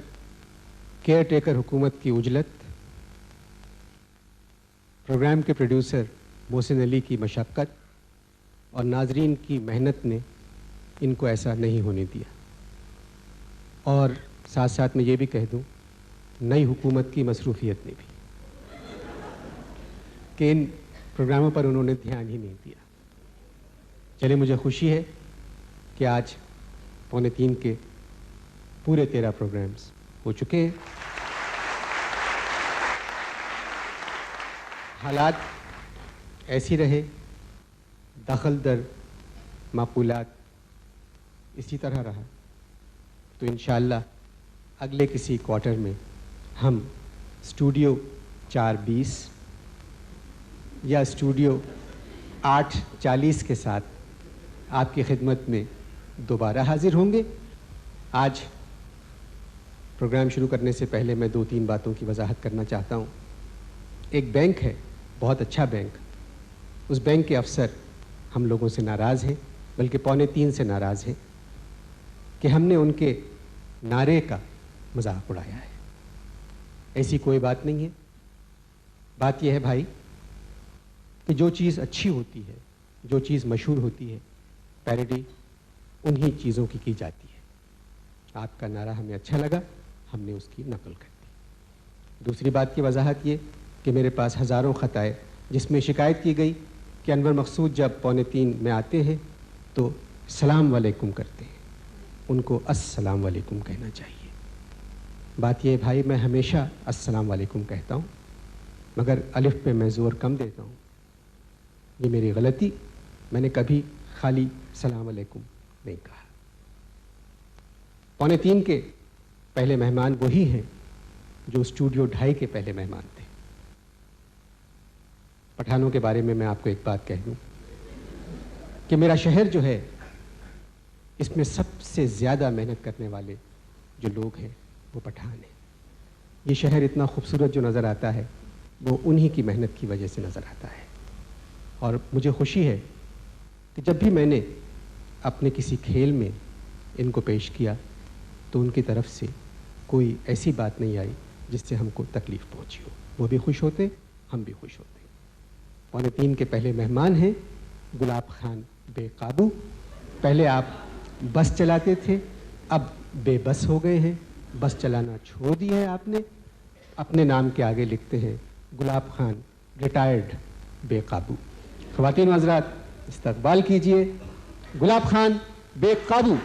केयर टेकर हुकूमत की उजलत, प्रोग्राम के प्रोड्यूसर मोहसिन अली की मशक्क़त और नाजरीन की मेहनत ने इनको ऐसा नहीं होने दिया। और साथ साथ मैं ये भी कह दूं, नई हुकूमत की मसरूफियत ने भी, कि इन प्रोग्रामों पर उन्होंने ध्यान ही नहीं दिया। चलिए, मुझे खुशी है कि आज 2:45 के पूरे 13 प्रोग्राम्स हो चुके हैं। हालात ऐसी रहे, दखल दर माकूलात इसी तरह रहा, तो इंशाअल्लाह अगले किसी क्वार्टर में हम स्टूडियो 4:20 या स्टूडियो 8:40 के साथ आपकी खिदमत में दोबारा हाजिर होंगे। आज प्रोग्राम शुरू करने से पहले मैं 2-3 बातों की वजाहत करना चाहता हूँ। एक बैंक है, बहुत अच्छा बैंक, उस बैंक के अफसर हम लोगों से नाराज़ हैं, बल्कि 2:45 से नाराज़ हैं कि हमने उनके नारे का मजाक उड़ाया है। ऐसी कोई बात नहीं है। बात यह है भाई कि जो चीज़ अच्छी होती है, जो चीज़ मशहूर होती है, पैरोडी उन्हीं चीज़ों की जाती है। आपका नारा हमें अच्छा लगा, हमने उसकी नकल कर दी। दूसरी बात की वजाहत ये कि मेरे पास हज़ारों ख़त आए जिसमें शिकायत की गई कि अनवर मकसूद जब 2:45 में आते हैं तो सलाम वालेकुम करते हैं, उनको अस्सलाम वालेकुम कहना चाहिए। बात यह भाई, मैं हमेशा अस्सलाम वालेकुम कहता हूँ, मगर अलिफ पे मैं ज़ोर कम देता हूँ। ये मेरी गलती, मैंने कभी खाली सलाम वालेकुम नहीं कहा। 2:45 के पहले मेहमान वही हैं जो स्टूडियो 2:30 के पहले मेहमान थे। पठानों के बारे में मैं आपको एक बात कह दूं कि मेरा शहर जो है, इसमें सबसे ज़्यादा मेहनत करने वाले जो लोग हैं वो पठान हैं। ये शहर इतना खूबसूरत जो नज़र आता है वो उन्हीं की मेहनत की वजह से नज़र आता है। और मुझे खुशी है कि जब भी मैंने अपने किसी खेल में इनको पेश किया तो उनकी तरफ से कोई ऐसी बात नहीं आई जिससे हमको तकलीफ़ पहुंची हो। वो भी खुश होते, हम भी खुश होते। 2:45 के पहले मेहमान हैं गुलाब खान बेकाबू। पहले आप बस चलाते थे, अब बेबस हो गए हैं, बस चलाना छोड़ दिया है आपने। अपने नाम के आगे लिखते हैं गुलाब खान रिटायर्ड बेकाबू। ख़वातीन व हज़रात, इस्तकबाल कीजिए गुलाब खान बेकाबू।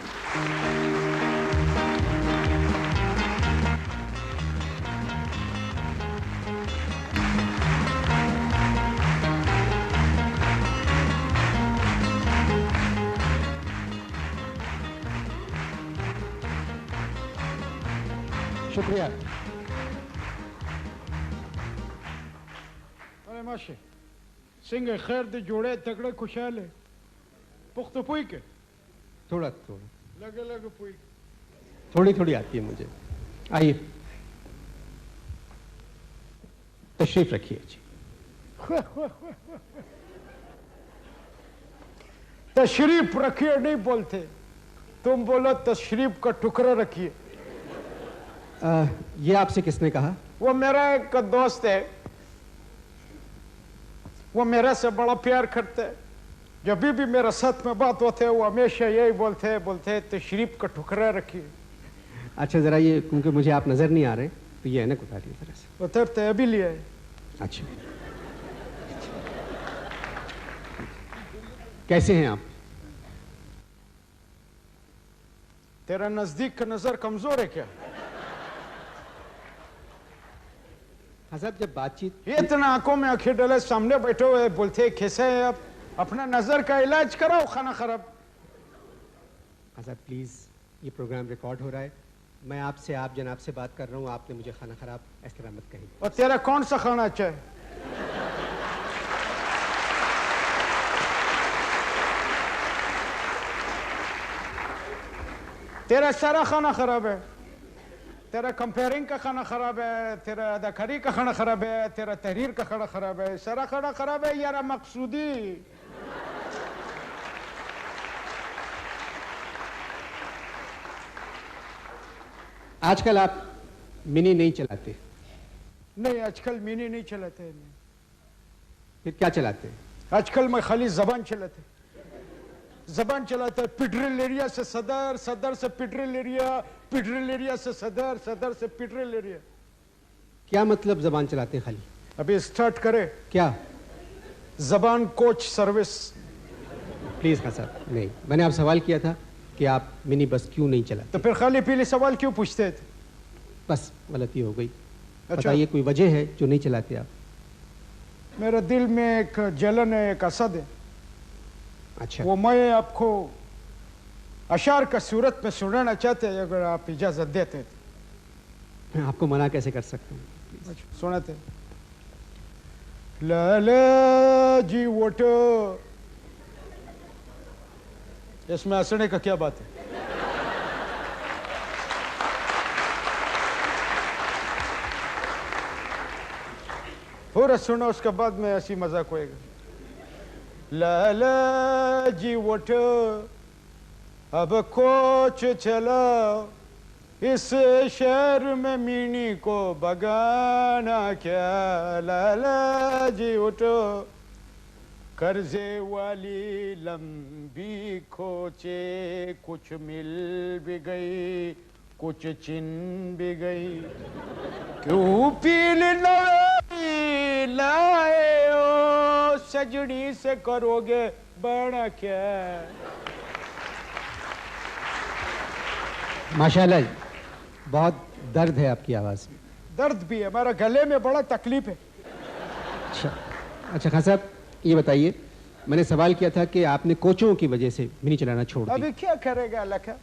शुक्रिया। अरे माशे सिंह खैर दे जोड़े तगड़े खुशहाल है। पुख्तो पुई के थोड़ा थोड़ा लगे लगे पुई थोड़ी थोड़ी आती है मुझे। आइए, तशरीफ रखिए जी। तशरीफ रखिए नहीं बोलते, तुम बोलो तशरीफ का टुकड़ा रखिए। ये आपसे किसने कहा? वो मेरा एक दोस्त है, वो मेरे से बड़ा प्यार करते है। जब भी मेरे साथ में बात होते है वो हमेशा यही बोलते तशरीफ का टुकड़ा रखिए। अच्छा, ज़रा ये, क्योंकि मुझे आप नज़र नहीं आ रहे, तो ये ऐनक उतारिए ज़रा से। उतरते अभी लिए। अच्छा, कैसे हैं आप? तेरा नजदीक का नजर कमजोर है क्या? हज़रत, जब बातचीत ये इतना आंखों में आंखें डाले सामने बैठे हुए बोलते कैसे है आप? अपना नजर का इलाज कराओ, खाना खराब। हज़रत प्लीज़, ये प्रोग्राम रिकॉर्ड हो रहा है, मैं आपसे, आप जनाब से बात कर रहा हूँ, आपने मुझे खाना खराब इस तरह मत कहिए। और तेरा कौन सा खाना अच्छा है? तेरा सारा खाना खराब है, तेरा कंपेयरिंग का खाना खराब है, तेरा अदाकारी का खाना खराब है, तेरा तहरीर का खाना खराब है, सारा खाना खराब है यार मकसूदी। आजकल आप मिनी नहीं चलाते, नहीं आजकल मिनी नहीं चलाते हैं। फिर क्या चलाते हैं? आजकल मैं खाली जबान चलाते, जबान चलाता है। पिड्रिल एरिया से सदर, सदर से पिड्रिल एरिया, पिड्रिल एरिया से सदर, सदर से पिड्रिल एरिया। क्या मतलब जबान चलाते हैं खाली? अभी स्टार्ट करे क्या? जबान कोच सर्विस। प्लीज खान साहब, नहीं, मैंने आप सवाल किया था कि आप मिनी बस क्यों नहीं चलाते। तो फिर खाली पीली सवाल क्यों पूछते थे? बस गलती हो गई। अच्छा। बताइए कोई वजह है जो नहीं चलाते आप? मेरे दिल में एक जलन है, एक असद है। अच्छा, वो मैं आपको अशार का सूरत में सुनाना चाहते हैं, अगर आप इजाजत देते थे। मैं आपको मना कैसे कर सकता हूँ? अच्छा, सुनाते। लाला जी वोटो, इसमें हंसने का क्या बात है? पूरा सुनो, उसके बाद में ऐसी मजाक होएगा। लाला जी वोटो, अब कोच चलाओ, इस शहर में मिनी को बगाना क्या। लाला जी उठो, कर्जे वाली लंबी खोचे, कुछ मिल भी गई, कुछ चिन भी गई। क्यों पील लाए हो, सजनी से करोगे बड़ा क्या। माशाल्लाह, बहुत दर्द है आपकी आवाज में। दर्द भी है, हमारा गले में बड़ा तकलीफ है। अच्छा खान साहब, ये बताइए, मैंने सवाल किया था कि आपने कोचों की वजह से मिनी चलाना छोड़ दिया। अभी क्या करेगा लखा,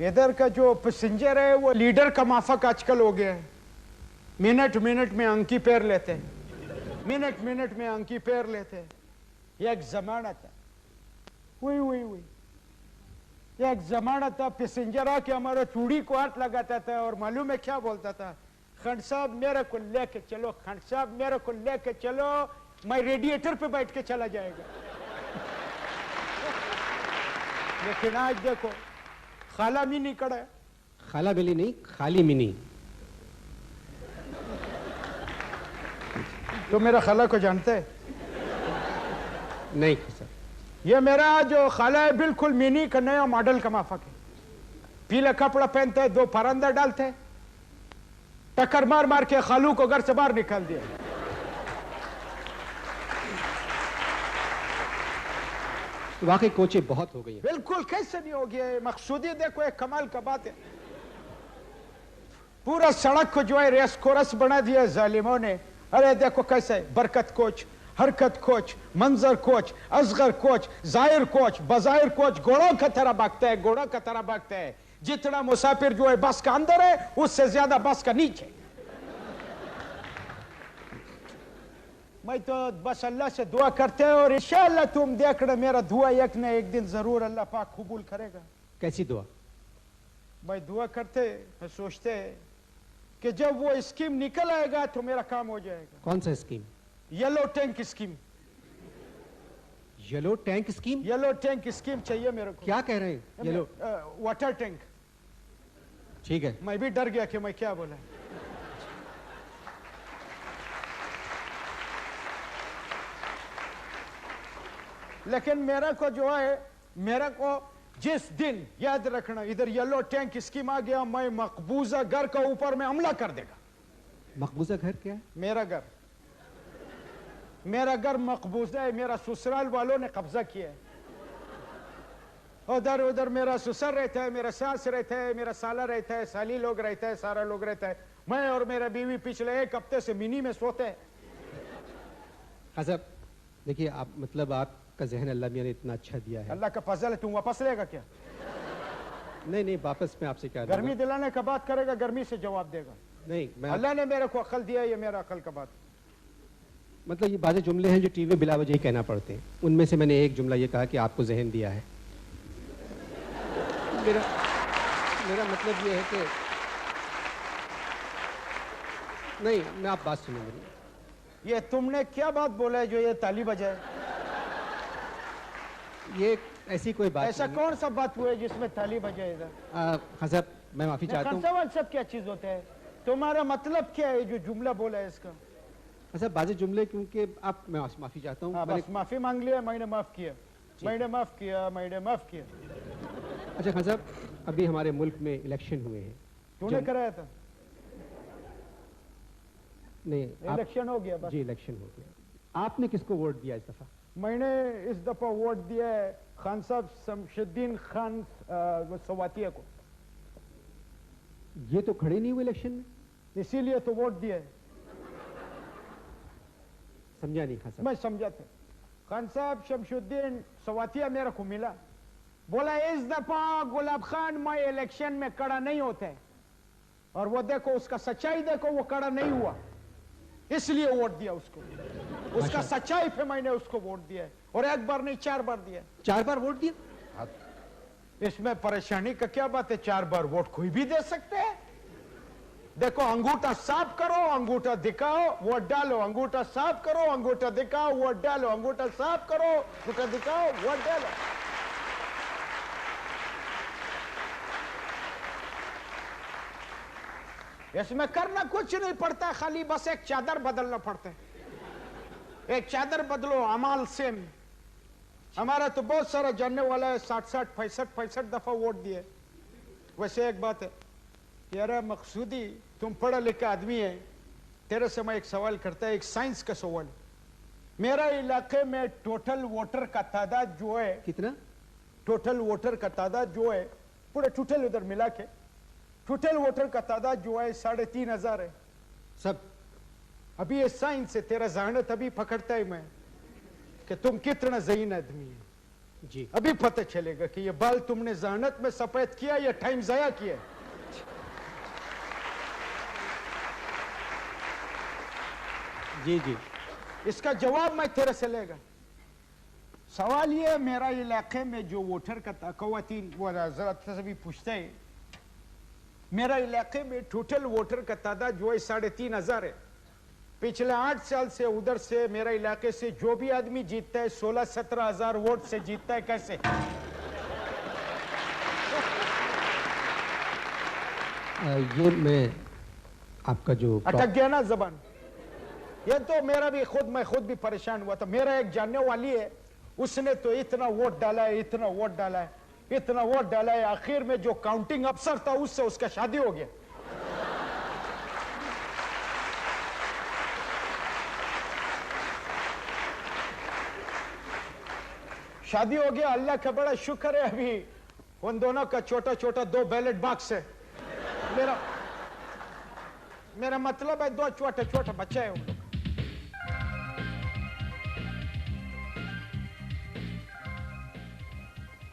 इधर का जो पैसेंजर है वो लीडर का माफक आजकल हो गया है। मिनट मिनट में अंकी पैर लेते हैं, मिनट मिनट में अंकी पैर लेते हैं। ये एक जमाना था, वही वही वही एक जमाना था, पैसेंजर आके हमारा चूड़ी को हाथ लगाता था और मालूम है क्या बोलता था? खंड साहब मेरे को लेके चलो, खंड साहब मेरे को लेके चलो, मैं रेडिएटर पे बैठ के चला जाएगा। लेकिन आज देखो, खाला मिनी कड़ा है। खाला मिली नहीं, खाली मिनी। तो मेरा खाला को जानते है? नहीं सर, ये मेरा जो खाला है बिल्कुल मिनी का नया मॉडल का माफक है। पीला कपड़ा पहनते है, दो परंदा डालते है, टक्कर मार मार के खालू को घर से बाहर निकाल दिया। वाकई कोचे बहुत हो गई हैं। बिल्कुल, कैसे नहीं हो गया है? मकसूदी देखो, एक कमाल का बात है। पूरा सड़क को जो है रेस कोरस बना दिया जालिमों ने। अरे देखो कैसे, बरकत कोच, हरकत कोच, मंजर कोच, असगर कोच, जाहिर कोच, बजाहिर कोच घोड़ों की तरह भागता है, घोड़ों की तरह भागता है। जितना मुसाफिर जो है बस का अंदर है, उससे ज्यादा बस का नीचे। मैं तो बस अल्लाह से दुआ करते हैं और इंशाअल्लाह तुम देख रहे, मेरा दुआ एक न एक दिन जरूर अल्लाह पाक कबूल करेगा। कैसी दुआ? मैं दुआ करते, मैं सोचते कि जब वो स्कीम निकल आएगा तो मेरा काम हो जाएगा। कौन सा scheme? Yellow tank scheme. Yellow tank scheme? Yellow tank scheme चाहिए मेरे को। क्या कह रहे हैं? Yellow water tank. ठीक है। मैं भी डर गया कि मैं क्या बोला। लेकिन मेरा को जो है, मेरा को जिस दिन याद रखना, इधर येलो टैंक स्कीम आ गया, मैं मकबूजा घर का ऊपर में हमला कर देगा। मकबूजा घर क्या है? मेरा घर, मेरा घर मकबूजा है, मेरा ससुराल वालों ने कब्जा किया है। उधर उधर मेरा ससुर रहता है, मेरा सास रहता है, मेरा साला रहता है, साली लोग रहता है, सारा लोग रहता है। मैं और मेरा बीवी पिछले एक हफ्ते से मिनी में सोते हैं। हाँ साहब, देखिए आप, मतलब आपका जहन अल्लाह मियां ने इतना अच्छा दिया है। अल्लाह का फजल है, तुम वापस लेगा क्या? नहीं नहीं, वापस मैं आपसे क्या गर्मी दिलाने का बात करेगा, गर्मी से जवाब देगा। नहीं, मैं अल्लाह ने मेरे को अकल दिया है, ये मेरा अकल का बात। मतलब ये बाज़ जुमले हैं जो टीवी में बिला वजह ही कहना पड़ते हैं। उनमें से मैंने एक जुमला ये कहा कि आपको जहन दिया है। मेरा मेरा मतलब ये है कि नहीं, मैं आप बात सुनो मेरी। ये तुमने क्या बात बोला है जो ये ताली बजाए? ये ऐसी कोई बात ऐसा नहीं। कौन सा बात हुआ है जिसमें ताली बजाए इधर? हाँ साहब, मैं माफी चाहता हूँ। सवाल सब क्या चीज होता है? तुम्हारा मतलब क्या है जो जुमला बोला है इसका? अच्छा, बाजे जुमले क्योंकि आप, मैं माफी चाहता हूँ। बस माफी मांग लिया, मैंने माफ किया, मैंने माफ किया, मैंने माफ किया। अच्छा खान साहब, अभी हमारे मुल्क में इलेक्शन हुए हैं। तूने कराया था? नहीं, इलेक्शन हो गया बस। जी, इलेक्शन हो गया। आपने किसको वोट दिया इस दफा? मैंने इस दफा वोट दिया है खान साहब शमशुद्दीन खान सवातिया को। ये तो खड़े नहीं हुए इलेक्शन में, इसीलिए तो वोट दिया है। समझा नहीं खान साहब। मैं समझा था। खान साहब शमशुद्दीन सवातिया मेरे को मिला, बोला इस दफा गुलाब खान मैं इलेक्शन में खड़ा नहीं होता है, और वो देखो उसका सच्चाई देखो, वो खड़ा नहीं हुआ, इसलिए वोट दिया उसको। उसका सच्चाई पे मैंने उसको वोट दिया है, और एक बार नहीं 4 बार दिया। 4 बार वोट दिया? इसमें परेशानी का क्या बात है? 4 बार वोट कोई भी दे सकते हैं। देखो, अंगूठा साफ करो, अंगूठा दिखाओ, वोट डालो, अंगूठा साफ करो, अंगूठा दिखाओ, वोट डालो, अंगूठा साफ करो, अंगूठा दिखाओ, वोट डालो। इसमें करना कुछ नहीं पड़ता, खाली बस एक चादर बदलना पड़ता है। एक चादर बदलो, अमाल सेम। हमारा तो बहुत सारा जानने वाला है, 60 65 दफा वोट दिए। वैसे एक बात है यार मकसूदी, तुम पढ़ा लिखा आदमी है, तेरे से मैं एक सवाल करता है, एक साइंस का सवाल। मेरा इलाके में टोटल वोटर का तादाद जो है, कितना? टोटल वोटर का तादाद जो है, पूरे टोटल उधर मिला के टोटल वोटर का तादाद जो है 3,500 है सब। अभी ये साइंस से तेरा जहानत अभी पकड़ता है मैं कि तुम कितना ज़हीन आदमी है। जी, अभी पता चलेगा कि ये बाल तुमने जहानत में सफेद किया या टाइम जाया किया। जी जी, इसका जवाब मैं तेरे से लेगा। सवाल ये है, मेरा इलाके में जो वोटर का खवातीन वो जरा से भी पूछते हैं, मेरा इलाके में टोटल वोटर का तादाद जो है 3,500 है। पिछले 8 साल से उधर से मेरा इलाके से जो भी आदमी जीतता है 16-17 हजार वोट से जीतता है। कैसे? ये मैं आपका जो अटक गया ना जबान। ये तो मेरा भी मैं खुद भी परेशान हुआ था। मेरा एक जानने वाली है, उसने तो इतना वोट डाला है, इतना वोट डाला है, इतना वोट डाला है, आखिर में जो काउंटिंग अफसर था उससे उसका शादी हो गया। शादी हो गया, अल्लाह का बड़ा शुक्र है। अभी उन दोनों का छोटा छोटा 2 बैलेट बॉक्स है। मेरा मतलब है 2 छोटे छोटे बच्चे हैं उन लोग।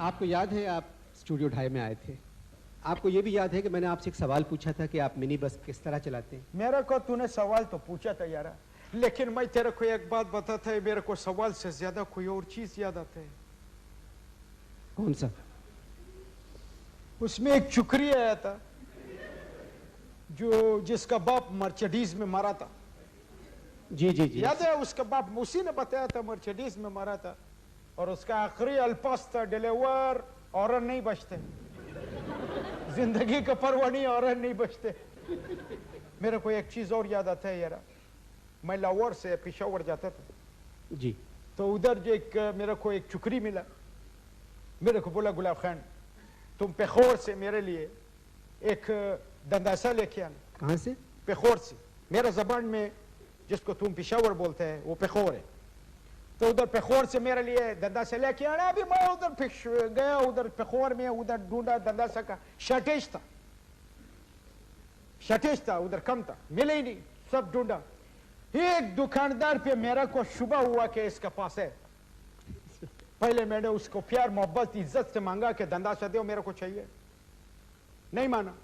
आपको याद है आप स्टूडियो 2.5 में आए थे, आपको ये भी याद है कि मैंने आपसे एक सवाल पूछा था कि आप मिनी बस किस तरह चलाते हैं? मेरे को तूने सवाल तो पूछा था यार, लेकिन मैं तेरे को एक बात बताता है, मेरे को सवाल से ज्यादा कोई और चीज याद आता है। कौन सा? उसमें एक चुकरी आया था जो जिसका बाप मर्सिडीज में मारा था। जी जी जी, याद है? उसका बाप उसी ने बताया था मर्सिडीज में मारा था, और उसका आखिरी अल्फाज था, डिलीवर और नहीं बचते, जिंदगी का परवाह नहीं और नहीं बचते। मेरे को एक चीज और याद आता है यार, मैं लाहौर से पेशावर जाता था जी, तो उधर जो एक मेरे को एक चुकरी मिला। मेरे को बोला, गुलाब खान तुम पेखोर से मेरे लिए एक दंदासा लेके आना। कहाँ से? पेखोर से। मेरा जबान में जिसको तुम पेशावर बोलते हैं वो पेखोर है, तो उधर पेखोर से मेरे लिए दंदासा लेके आना। अभी मैं उधर गया, उधर पेखोर में उधर ढूंढा, दंदासा का शॉर्टेज था, उधर कम था, मिले ही नहीं, सब ढूंढा। एक दुकानदार पे मेरा को शुबा हुआ कि इसका पास है। पहले मैंने उसको प्यार मोहब्बत इज्जत से मांगा कि दंदासा दो, मेरे को चाहिए। नहीं माना।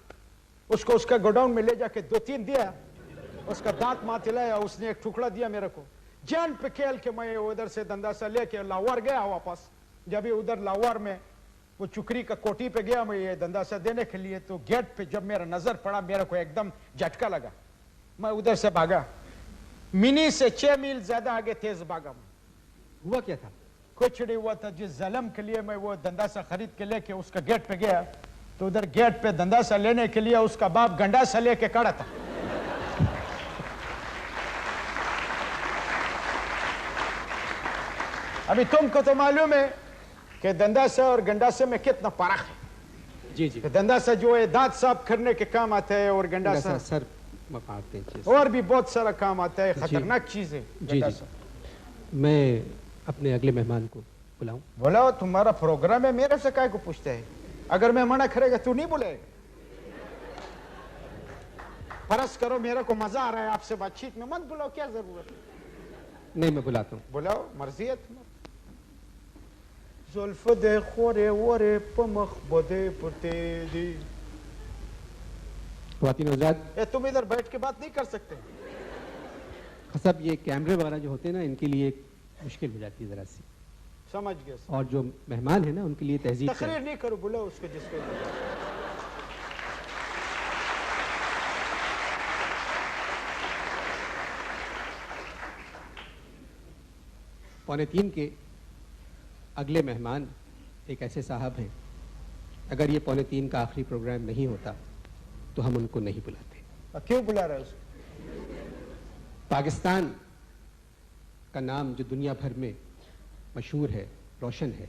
उसको उसका गोडाउन में ले जाके 2-3 दिया, उसका दांत माथ हिलाया, उसने एक टुकड़ा दिया मेरे को। जान पे खेल के मैं उधर से दंदासा लेके लाहौर गया वापस। जब भी उधर लाहौर में वो चुकरी का कोठी पे गया मैं ये दंदासा देने के लिए, तो गेट पे जब मेरा नजर पड़ा मेरे को एकदम झटका लगा। मैं उधर से भागा, मिनी से 6 मील ज्यादा आगे तेज भागा। हुआ क्या था? कुछ नहीं हुआ था। जिस जलम के लिए मैं वो दंदासा खरीद के लेके उसका गेट पे गया, तो उधर गेट पे दंदासा लेने के लिए उसका बाप गंडासा लेके खड़ा था। अभी तुमको तो मालूम है कि दंदासा और गंडासे में कितना फर्क है। जी जी। दंदासा जो है दांत साफ करने के काम आता है, और गंडासा सर मारते हैं। और भी बहुत सारा काम आता है, खतरनाक चीज है गंडासा। मैं अपने अगले मेहमान को बुलाऊं? बोला तुम्हारा प्रोग्राम है, मेरे से काय को पूछते है? अगर मैं मना करेगा तू नहीं बुलाएगा? फर्ज करो मेरे को मजा आ रहा है आपसे बातचीत में, मत बुलाओ, क्या जरूरत है? नहीं, मैं बुलाता हूँ। बुलाओ, मर्जी है तुम्हारी। जुल्फ दे खोरे वोरे पमख बदे पुते दी। ख्वातीन हज़रात, तुम इधर बैठ के बात नहीं कर सकते? सब ये कैमरे वगैरह जो होते हैं ना, इनके लिए मुश्किल हो जाती है जरा सी। समझ गए। और जो मेहमान है ना, उनके लिए तहजीब तकरीर नहीं करो, बुलाओ उसको जिसको। पौने 3 के अगले मेहमान एक ऐसे साहब हैं, अगर ये पौने 3 का आखिरी प्रोग्राम नहीं होता तो हम उनको नहीं बुलाते। क्यों बुला रहे हो उसको? पाकिस्तान का नाम जो दुनिया भर में मशहूर है, रोशन है,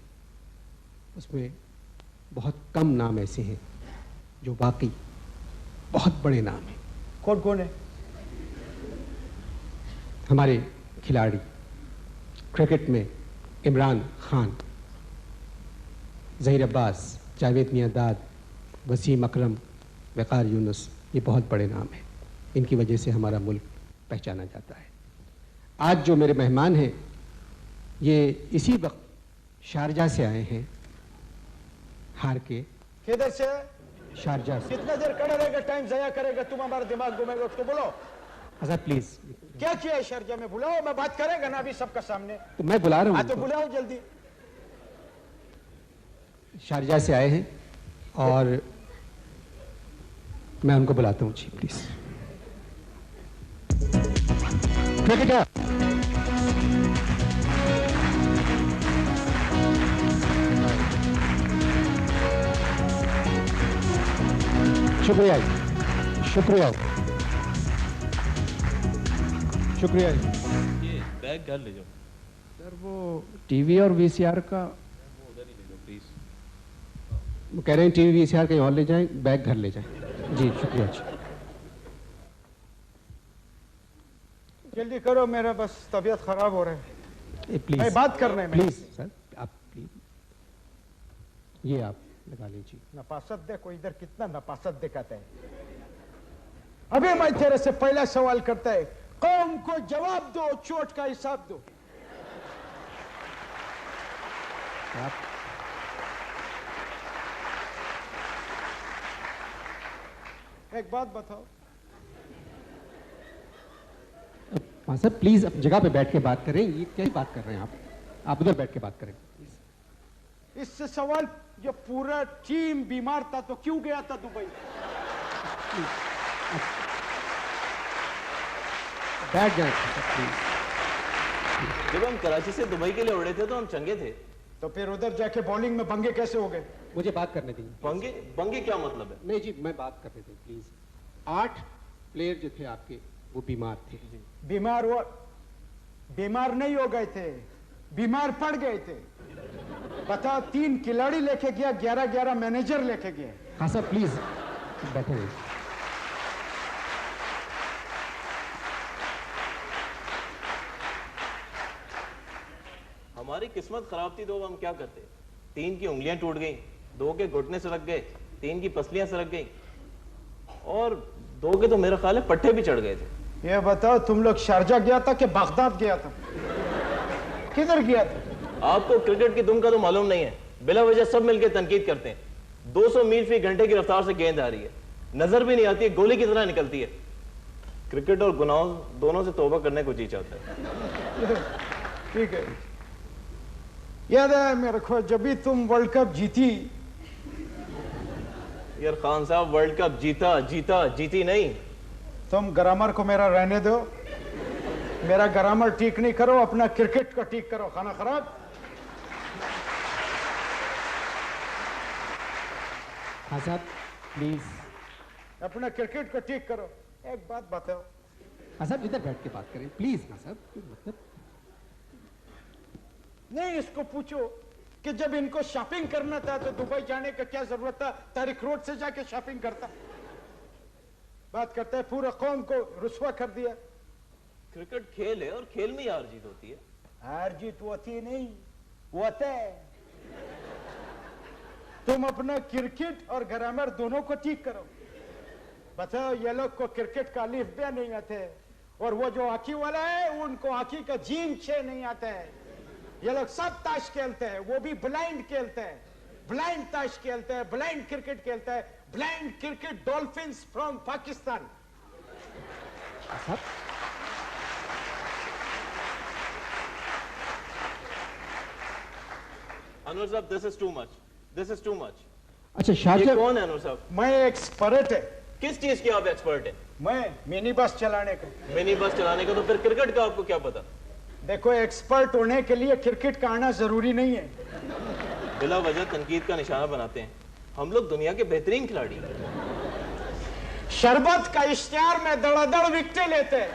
उसमें बहुत कम नाम ऐसे हैं जो वाकई बहुत बड़े नाम हैं। कौन कौन है? हमारे खिलाड़ी क्रिकेट में इमरान खान, ज़हीर अब्बास, जावेद मियांदाद, वसीम अकरम, वक़ार यूनुस, ये बहुत बड़े नाम हैं। इनकी वजह से हमारा मुल्क पहचाना जाता है। आज जो मेरे मेहमान हैं, ये इसी वक्त शारजा से आए हैं, हार के। किधर से? शारजा से। कितना देर खड़ा रहेगा, टाइम जाया करेगा, तुम हमारा दिमाग घुमेगा, उसको बोलो। अच्छा प्लीज, क्या किया है शारजा में? बुलाओ, मैं बात करेगा ना अभी सबका सामने। तो मैं बुला रहा हूँ। तो बुलाओ जल्दी। शारजा से आए हैं और मैं उनको बुलाता हूँ। जी प्लीज। क्रिकेटर, शुक्रिया शुक्रिया शुक्रिया। ये बैग घर ले जाओ सर। वो टीवी और वीसीआर का वो उधर ही ले जाओ प्लीज। वो कह रहे हैं टीवी वीसीआर कहीं और ले जाएं, बैग घर ले जाएं। जी शुक्रिया। जल्दी करो, मेरा बस तबीयत खराब हो रहा है। प्लीज बात करना है। प्लीज सर, आप प्लीज ये आप लगा लीजिए। नपासत देखो इधर कितना नपासत दिखाता है। अभी मैं तेरे से पहला सवाल करता है, कौम को जवाब दो, चोट का हिसाब दो। आप एक बात बताओ। हाँ सर, प्लीज अब जगह पे बैठ के बात करें। ये क्या बात कर रहे हैं आप उधर बैठ के बात करें प्लीज। इससे सवाल, जो पूरा टीम बीमार था तो क्यों गया था दुबई? बैठ जाए प्लीज। जब हम कराची से दुबई के लिए उड़े थे तो हम चंगे थे। तो फिर उधर जाके बॉलिंग में बंगे कैसे हो गए? मुझे बात करने दीजिए। बंगे बंगे क्या मतलब है? नहीं जी, मैं बात करने दीजिए प्लीज। 8 प्लेयर जो थे आपके, वो बीमार थे। बीमार हुआ? बीमार नहीं हो गए थे, बीमार पड़ गए थे। बताओ, 3 खिलाड़ी लेके गया, 11 मैनेजर लेके गए। हाँ सर प्लीज बैठे रहिए। हमारी किस्मत खराब थी तो हम क्या करते। 3 की उंगलियां टूट गई, 2 के घुटने सरक गए, 3 की पसलियां सरक गई और 2 के तो मेरा ख्याल है पट्टे भी चढ़ गए थे। ये बताओ, तुम लोग शारजा गया था कि बगदाद गया था? किधर गया था? आपको क्रिकेट की दुम का तो मालूम नहीं है। बिला वजह सब मिलकर तनकीद करते हैं। 200 मील फी घंटे की रफ्तार से गेंद आ रही है, नजर भी नहीं आती है, गोली की तरह निकलती है। क्रिकेट और गुनाह दोनों से तौबा करने को जी चाहता है। ठीक है, याद है मेरे को, जब भी तुम वर्ल्ड कप जीती यार खान साहब, वर्ल्ड कप जीता जीता जीती नहीं। तुम ग्रामर को मेरा रहने दो, मेरा ग्रामर ठीक नहीं करो, अपना क्रिकेट को ठीक करो। खाना खराब। हाँ साहब प्लीज। अपना क्रिकेट को ठीक करो। एक बात बताओ। हाँ साहब इधर बैठ के बात करें प्लीज। हाँ साहब मतलब नहीं, इसको पूछो कि जब इनको शॉपिंग करना था तो दुबई जाने का क्या जरूरत था, तारिक रोड से जाके शॉपिंग करता। बात करता है पूरा कौम को रुस्वा कर दिया। क्रिकेट खेल है और खेल में हार जीत होती है। हार जीत होती नहीं, होता है। तुम अपना क्रिकेट और ग्रामर दोनों को ठीक करो। बताओ, ये लोग को क्रिकेट का अलिफ बे नहीं आते, और वो जो हॉकी वाला है उनको हॉकी का जीन छे नहीं आता है। ये लोग सब ताश खेलते हैं, वो भी ब्लाइंड खेलते हैं, ब्लाइंड ताश खेलते हैं, ब्लाइंड क्रिकेट खेलते हैं, blind cricket dolphins from Pakistan. Anwar साहब, this is too much, this is too much. अच्छा ये शारजा, कौन है अनवर साहब? मैं एक्सपर्ट है। किस चीज के आप एक्सपर्ट हैं? मैं मिनी बस चलाने का। मिनी बस चलाने का? तो फिर क्रिकेट का आपको क्या पता? देखो, एक्सपर्ट होने के लिए क्रिकेट का आना जरूरी नहीं है। बिला वजह तनकीद का निशाना बनाते हैं। हम लोग दुनिया के बेहतरीन खिलाड़ी हैं। शरबत का इश्तिहार में दड़ादड़ विकेटें लेते हैं।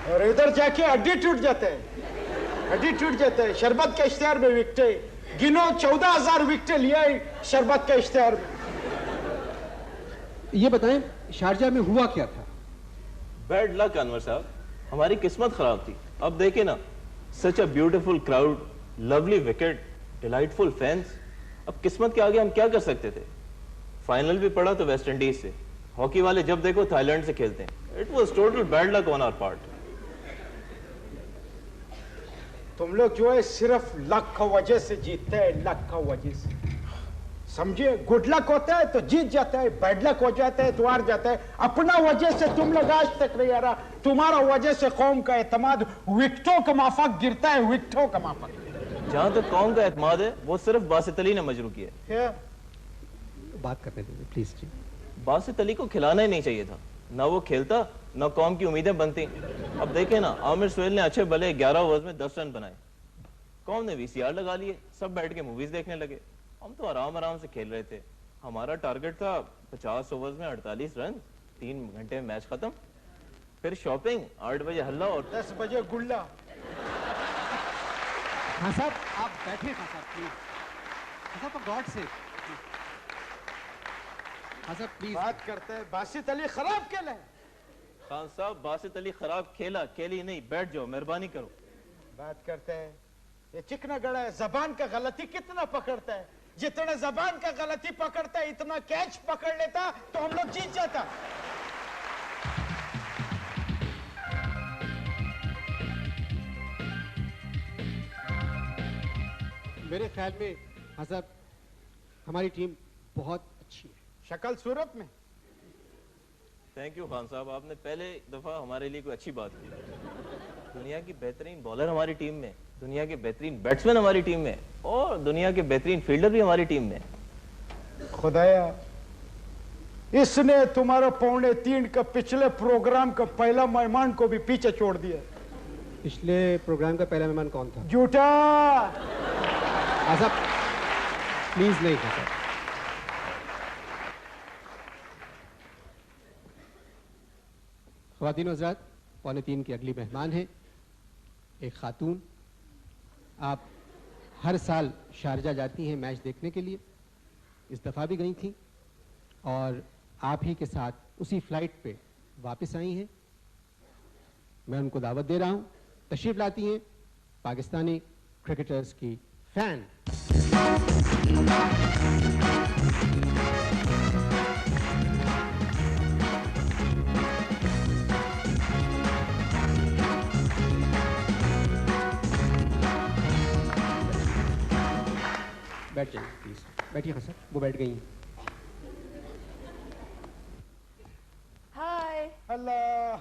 और इधर जाके हड्डी टूट जाते हैं, हड्डी टूट जाते हैं। शरबत के इश्तिहार में विकेटें गिनो, 14,000 विकेटें लिया शरबत के इश्तिहार में। ये बताएं शारजा में हुआ क्या था? बैड लक अनवर साहब, हमारी किस्मत खराब थी। अब देखे ना, such a beautiful crowd, lovely wicket, delightful fans. अब किस्मत के आगे हम क्या कर सकते थे? फाइनल भी पड़ा तो वेस्ट इंडीज से। हॉकी वाले जब देखो थाईलैंड से खेलते हैं। It was total bad luck on our part. तुम लोग जो है सिर्फ लक का वजह से जीतते हैं, लक का वजह से, समझे? गुड लक होता है तो जीत जाता है, बैड लक हो जाता है तो हार जाता है। अपना वजह से तुम लोग आज तक नहीं आ रहा। तुम्हारा वजह से कौम का एतमाद विकेटों का माफक गिरता है, विकेटों का माफक। जहां तक कौम का एतमाद है, वो सिर्फ बासित अली ने मजरू किया है। बात करने दीजिए प्लीज जी। बासित अली को खिलाना ही नहीं चाहिए था। ना वो खेलता, ना कौम की उम्मीदें बनती। अब देखे ना, आमिर सुहेल ने अच्छे भले 11 ओवर्स में 10 रन बनाए। कौम ने वीसीआर लगा लिए, सब बैठ के मूवीज देखने लगे। हम तो आराम आराम से खेल रहे थे। हमारा टारगेट था 50 ओवर्स में 48 रन, 3 घंटे में मैच खत्म। फिर शॉपिंग, 8 बजे हल्ला और 10 बजे गुल्ला। हाँ साहब आप बैठिए। हाँ साहब प्लीज। हाँ साहब फॉर गॉड सेक। हाँ साहब प्लीज। बात करते हैं, बासित अली खराब खेला है। खान साहब, बासित अली खराब खेला, खेली नहीं। बैठ जाओ, मेहरबानी करो। बात करते हैं, ये चिकना गड़ा है। जबान का गलती कितना पकड़ता है? जितना जबान का गलती पकड़ता है, इतना कैच पकड़ लेता तो हम लोग जीत जाता। मेरे ख्याल में हाँ साहब हमारी टीम बहुत अच्छी है, शक्ल सूरत में। थैंक यू खान साहब, आपने पहले दफा हमारे लिए कोई अच्छी बात की। दुनिया की बेहतरीन बॉलर हमारी टीम में, दुनिया के बेहतरीन बैट्समैन हमारी टीम में, और दुनिया के बेहतरीन फील्डर भी हमारी टीम में। खुदाया, इसने तुम्हारा 2:45 का पिछले प्रोग्राम का पहला मेहमान को भी पीछे छोड़ दिया। पिछले प्रोग्राम का पहला मेहमान कौन था? झूठा। हाँ साहब प्लीज नहीं था साहब। ख्वातीन हज़रात, 2:45 की अगली मेहमान है एक खातून। आप हर साल शारजा जाती हैं मैच देखने के लिए, इस दफ़ा भी गई थी और आप ही के साथ उसी फ्लाइट पे वापस आई हैं। मैं उनको दावत दे रहा हूं, तशरीफ लाती हैं पाकिस्तानी क्रिकेटर्स की फैन। बैठ जाइए प्लीज, बैठिए। हाँ सर, वो बैठ गई हैं। हाय। अल्लाह।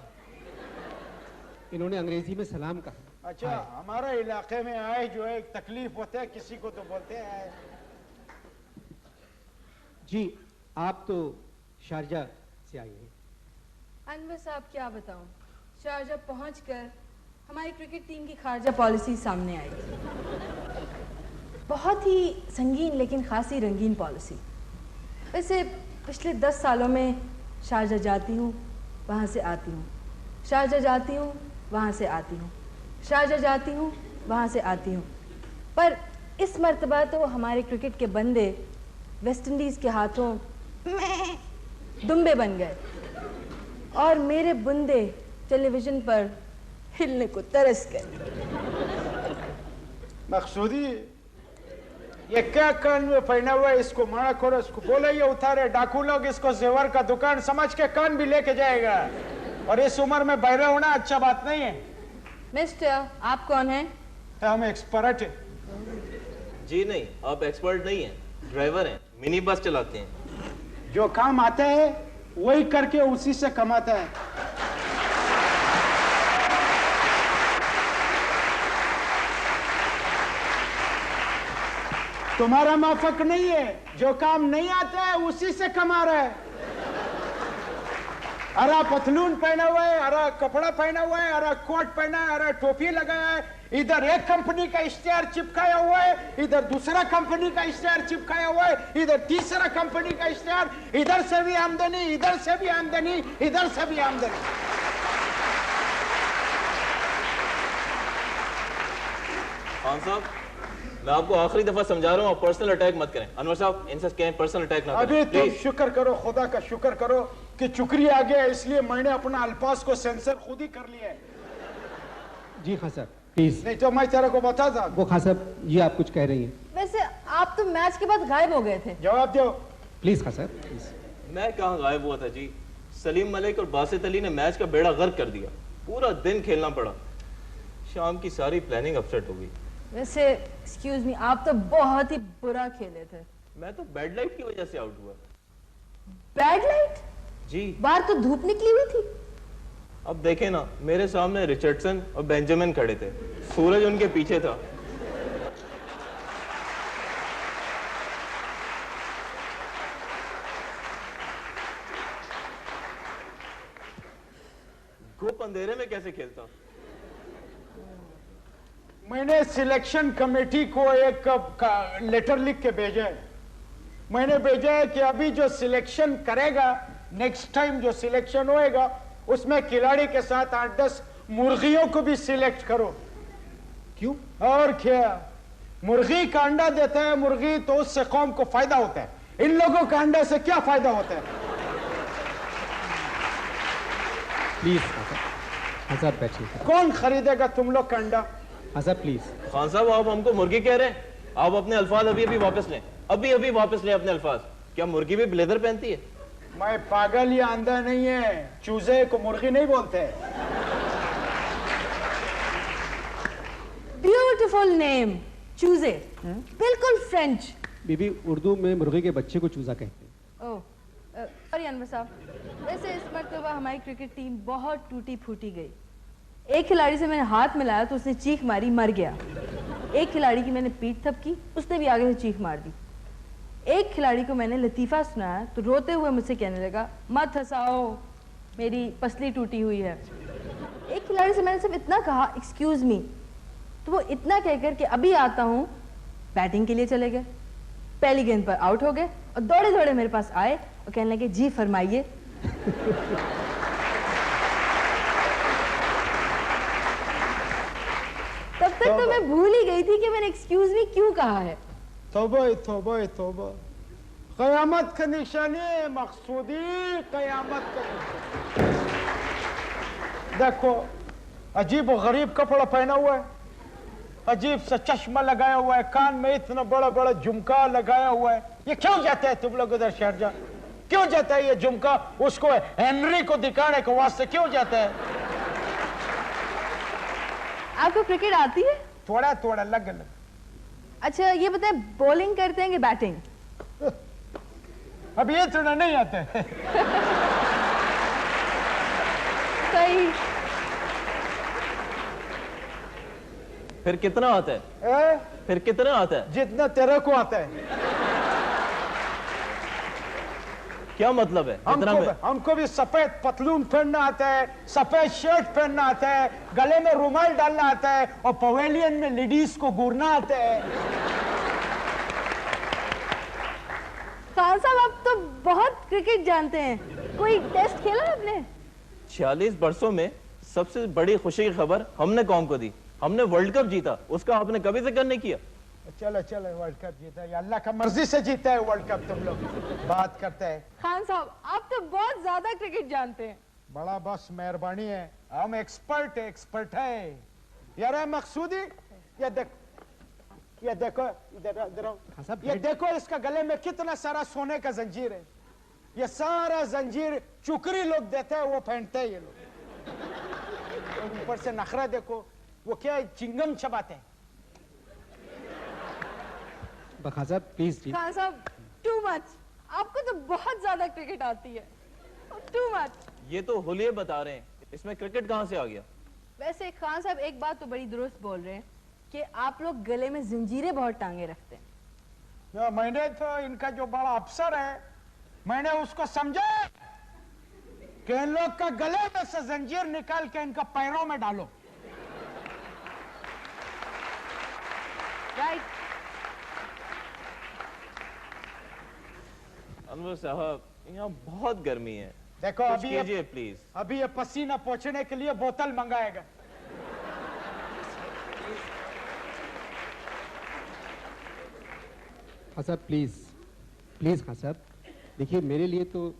इन्होंने अंग्रेजी में सलाम कहा। अच्छा, हमारे इलाके में आए जो है तकलीफ होता है, किसी को तो बोलते हैं। जी, आप तो शारजा से आई हैं। अनवर साहब क्या बताऊं, शारजा पहुंचकर हमारी क्रिकेट टीम की खारजा पॉलिसी सामने आई। बहुत ही संगीन लेकिन खासी रंगीन पॉलिसी। वैसे पिछले 10 सालों में शारजा जाती हूँ, वहाँ से आती हूँ, शारजा जाती हूँ, वहाँ से आती हूँ, शारजा जाती हूँ, वहाँ से आती हूँ। पर इस मर्तबा तो हमारे क्रिकेट के बंदे वेस्ट इंडीज़ के हाथों दुम्बे बन गए और मेरे बुंदे टेलीविज़न पर हिलने को तरस गए। मकसूदी, ये क्या कान में पहना हुआ है? इसको मना करो, इसको बोले ये उतारे। डाकू लोग इसको जेवर का दुकान समझ के कान भी लेके जाएगा, और इस उम्र में बहरे होना अच्छा बात नहीं है। मिस्टर, आप कौन हैं? हम एक्सपर्ट हैं। जी नहीं, आप एक्सपर्ट नहीं हैं, ड्राइवर हैं, मिनी बस चलाते हैं। जो काम आता है वही करके उसी से कमाता है। तुम्हारा माफक नहीं है, जो काम नहीं आता है उसी से कमा रहा है। अरा पतलून पहना हुआ है, अरा कपड़ा पहना हुआ है, अरा कोट पहना है, अरा टोपी लगाया है। इधर एक कंपनी का इश्तेहार चिपकाया हुआ है, इधर दूसरा कंपनी का इश्तेहार चिपकाया हुआ है, इधर तीसरा कंपनी का इश्तेहार। इधर से भी आमदनी, इधर से भी आमदनी, इधर से भी आमदनी। खान साहब, मैं आपको आखिरी दफा समझा रहा हूँ, आप पर्सनल अटैक मत करें। अनवर साहब, इनसे कहें पर्सनल अटैक ना करें। अभी तो शुक्र करो, खुदा का शुक्र करो कि चुकरी आ गया, इसलिए मैंने अपना अल्फाज को सेंसर खुद ही कर लिया है। जी खान साहब, प्लीज। नहीं तो मैं तेरे को बता था। वो खान साहब, ये आप कुछ कह रही हैं। वैसे आप तो मैच के बाद गायब हो गए थे। जवाब दो प्लीज खान साहब, प्लीज। मैं कहाँ गायब हुआ था जी। सलीम मलिक और बासित अली ने मैच का बेड़ा गर्क कर दिया, पूरा दिन खेलना पड़ा, शाम की सारी प्लानिंग अपसेट हो गई। वैसे एक्सक्यूज मी, आप तो बहुत ही बुरा खेले थे। मैं तो बैड लाइट की वजह से आउट हुआ। Bad light? जी, बाहर तो धूप निकली हुई थी। अब देखे ना, मेरे सामने रिचर्डसन और बेंजामिन खड़े थे, सूरज उनके पीछे था। धूप अंधेरे में कैसे खेलता? मैंने सिलेक्शन कमेटी को एक लेटर लिख के भेजा है। मैंने भेजा है कि अभी जो सिलेक्शन करेगा, नेक्स्ट टाइम जो सिलेक्शन होएगा, उसमें खिलाड़ी के साथ 8-10 मुर्गियों को भी सिलेक्ट करो। क्यों? और क्या, मुर्गी का अंडा देता है मुर्गी, तो उससे कौम को फायदा होता है। इन लोगों का अंडे से क्या फायदा होता है? प्लीज खान साहब, बैठिए। कौन खरीदेगा तुम लोग का अंडा? खान साहब प्लीज। खान साहब, आप हमको मुर्गी कह रहे हैं? आप अपने अल्फाज अभी अभी वापस लें, अभी अभी वापस लें अपने अल्फाज। क्या मुर्गी भी ब्लेजर पहनती है? मैं पागल या अंधा नहीं है, चूजे को मुर्गी नहीं बोलते। ब्यूटीफुल नेम, चूजे, बिल्कुल फ्रेंच। बीबी, उर्दू में मुर्गी के बच्चे को चूजा कहते हैं। ओह, सॉरी अनवर साहब। वैसे इस मरतबा हमारी क्रिकेट टीम बहुत टूटी फूटी गई। एक खिलाड़ी से मैंने हाथ मिलाया तो उसने चीख मारी, मर गया। एक खिलाड़ी की मैंने पीठ थपकी, उसने भी आगे से चीख मार दी। एक खिलाड़ी को मैंने लतीफ़ा सुनाया तो रोते हुए मुझसे कहने लगा, मत हंसाओ, मेरी पसली टूटी हुई है। एक खिलाड़ी से मैंने सिर्फ इतना कहा, एक्सक्यूज मी, तो वो इतना कहकर कि अभी आता हूँ, बैटिंग के लिए चले गए। पहली गेंद पर आउट हो गए और दौड़े दौड़े मेरे पास आए और कहने लगे, जी फरमाइए। तब तक तो मैं भूल ही गई थी कि मैंने एक्सक्यूज मी क्यों कहा है। तौबा तौबा तौबा, कयामत का निशानी है मकसूदी, कयामत का निशानी। देखो, अजीब और गरीब कपड़ा पहना हुआ है, अजीब सा चश्मा लगाया हुआ है, कान में इतना बड़ा बड़ा झुमका लगाया हुआ है। ये क्यों जाता है तुम लोग उधर शारजा? क्यों जाता है ये झुमका? उसको हेनरी को दिखाने के वास्ते क्यों जाता है? आपको क्रिकेट आती है? थोड़ा थोड़ा लग लग। अच्छा ये बताएं, बॉलिंग करते हैं कि बैटिंग? अब ये थोड़ा नहीं आता है। सही। फिर कितना आता है? फिर कितना आता है? जितना तेरे को आता है। क्या मतलब है? हमको भी सफेद पतलून पहनना आता है, सफेद शर्ट पहनना आता है, गले में रुमाल डालना आता है और पवेलियन में लेडीज को घूरना आता है। खान साहब आप तो बहुत क्रिकेट जानते हैं, कोई टेस्ट खेला आपने? 46 वर्षों में सबसे बड़ी खुशी की खबर हमने कौम को दी। हमने वर्ल्ड कप जीता, उसका आपने कभी जिक्र नहीं किया। चलो चलो, वर्ल्ड कप जीता है, अल्लाह का मर्जी से जीता है वर्ल्ड कप। तुम लोग बात करते हैं। खान साहब आप तो बहुत ज्यादा क्रिकेट जानते हैं। बड़ा बस मेहरबानी है, हम एक्सपर्ट है यार। मकसूदी ये देखो इधर ये देखो, इसका गले में कितना सारा सोने का जंजीर है। ये सारा जंजीर चुकरी लोग देते हैं, वो पहनते हैं ये लोग। ऊपर से नखरा देखो, वो क्या चिंगम चबाते हैं। खान साहब प्लीज जी। खान साहब टू मच, आपको तो बहुत ज्यादा क्रिकेट आती है, टू मच। ये तो हुलिये बता रहे हैं, इसमें क्रिकेट कहां से आ गया? वैसे खान साहब एक बात तो बड़ी दुरुस्त बोल रहे हैं कि आप लोग गले में जंजीरें बहुत टांगे रखते हैं। मैंने तो इनका जो बड़ा अफसर है, मैंने उसको समझा कि इन लोग का गले में से जंजीर निकाल के इनका पैरों में डालो। राइट। अनवर साहब यहाँ बहुत गर्मी है, देखो कीजिए प्लीज। अभी ये पसीना पोंछने के लिए बोतल मंगाएगा। खान साहब प्लीज खान साहब, देखिए मेरे लिए तो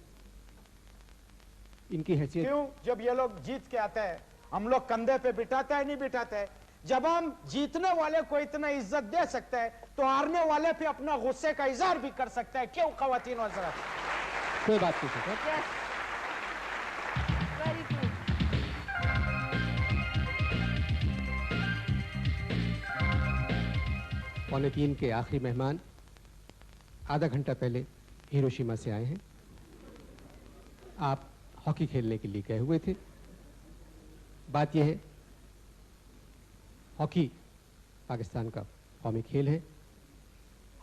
इनकी हैसियत। क्यों? जब ये लोग जीत के आते हैं, हम लोग कंधे पे बिठाते हैं नहीं बिठाते हैं? जब हम जीतने वाले को इतना इज्जत दे सकते हैं, तो हारने वाले पे अपना गुस्से का इजहार भी कर सकते हैं। क्यों खवातीन और हज़रात? कोई बात नहीं सर। Yes, very true. पौने 3 के आखिरी मेहमान आधा घंटा पहले हिरोशिमा से आए हैं। आप हॉकी खेलने के लिए गए हुए थे। बात यह है, हॉकी पाकिस्तान का कौमी खेल है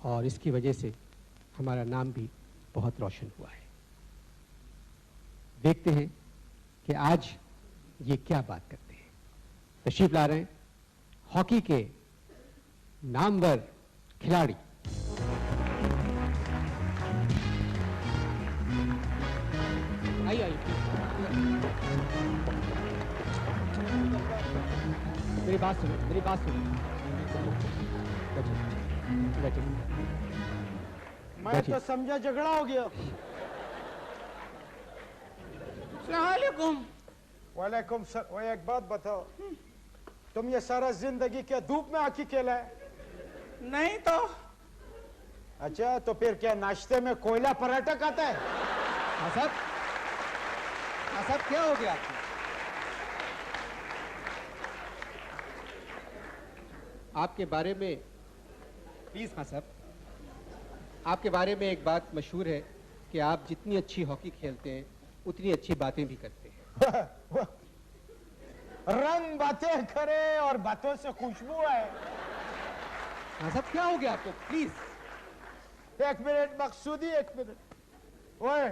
और इसकी वजह से हमारा नाम भी बहुत रोशन हुआ है। देखते हैं कि आज ये क्या बात करते हैं। तशरीफ ला रहे हैं हॉकी के नामवर खिलाड़ी आइए मेरी बात सुनो बैठिए। मैं तो समझा झगड़ा हो गया। वालेकुम सर। वो एक बात बताओ, तुम ये सारा जिंदगी क्या धूप में आके खेला है? नहीं तो। अच्छा, तो फिर क्या नाश्ते में कोयला पराठा खाता है? साहब क्या हो गया आपको? आपके बारे में प्लीज खान साहब, आपके बारे में एक बात मशहूर है कि आप जितनी अच्छी हॉकी खेलते हैं उतनी अच्छी बातें भी करते हैं। रंग बातें करे और बातों से खुशबू है। खान साहब क्या हो गया आपको? प्लीज एक मिनट मकसूदी, एक मिनट। ओए,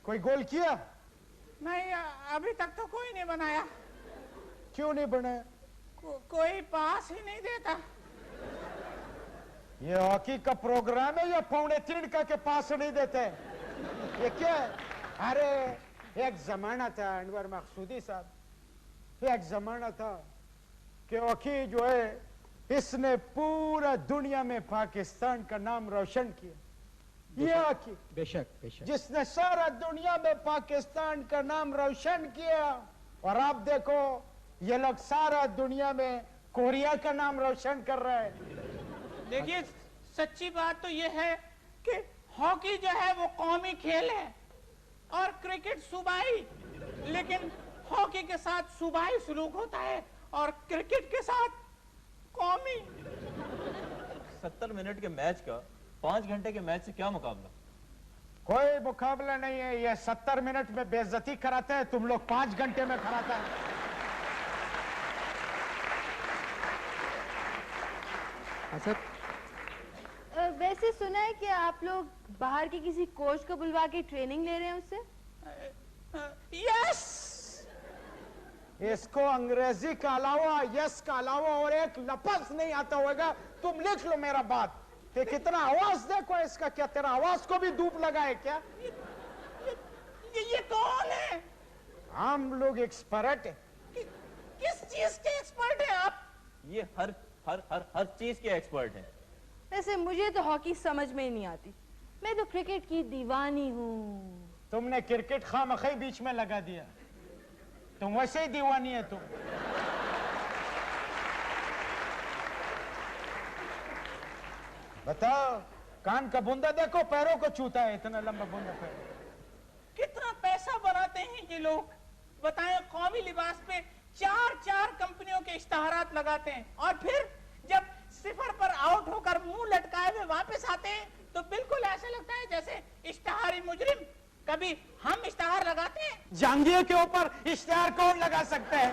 कोई गोल किया? नहीं, अभी तक तो कोई नहीं बनाया। क्यों नहीं बनाया? कोई पास ही नहीं देता। ये हॉकी का प्रोग्राम है या पौने 3 का के पास नहीं देते? ये क्या है? अरे एक जमाना था अनवर मकसूदी साहब, एक जमाना था कि हॉकी जो है, इसने पूरा दुनिया में पाकिस्तान का नाम रोशन किया। ये हॉकी बेशक जिसने सारा दुनिया में पाकिस्तान का नाम रोशन किया। और आप देखो, ये लोग सारा दुनिया में कोरिया का नाम रोशन कर रहे हैं। देखिए, सच्ची बात तो ये है कि हॉकी जो है वो कौमी खेल है और क्रिकेट सूबाई, लेकिन हॉकी के साथ सूबाई सलूक होता है और क्रिकेट के साथ कौमी। 70 मिनट के मैच का 5 घंटे के मैच से क्या मुकाबला? कोई मुकाबला नहीं है। ये 70 मिनट में बेइज्जती कराते हैं, तुम लोग 5 घंटे में कराते हैं। हाँ सर। वैसे सुना है कि आप लोग बाहर के किसी कोच को बुलवा के ट्रेनिंग ले रहे हैं उससे? यस। इसको अंग्रेजी का अलावा, यस का अलावा और एक लफ्ज नहीं आता होगा। तुम लिख लो मेरा बात। ते कितना आवाज देखो इसका, क्या तेरा आवाज को भी धूप लगा है क्या? ये कौन है? हम लोग एक्सपर्ट है। किस चीज के एक्सपर्ट हैं आप? ये हर हर हर हर चीज के एक्सपर्ट हैं। वैसे मुझे तो हॉकी समझ में ही नहीं आती। मैं तो क्रिकेट की दीवानी हूँ। तुमने क्रिकेट खामखई बीच में लगा दिया। तुम वैसे ही दीवानी है तुम। बताओ, कान का बूंदा देखो, पैरों को छूता है इतना लंबा बूंदा पैर। कितना पैसा बनाते हैं ये लोग। बताएं, कौमी लिबास पे 4 कंपनियों के इश्तहारात लगाते हैं और फिर जब सिफर पर आउट होकर मुंह लटकाए हुए वापस आते हैं तो बिल्कुल ऐसा लगता है जैसे इश्तहारी मुजरिम। कभी हम इश्तहार लगाते हैं? जांघिया के ऊपर इश्तेहार कौन लगा सकता है?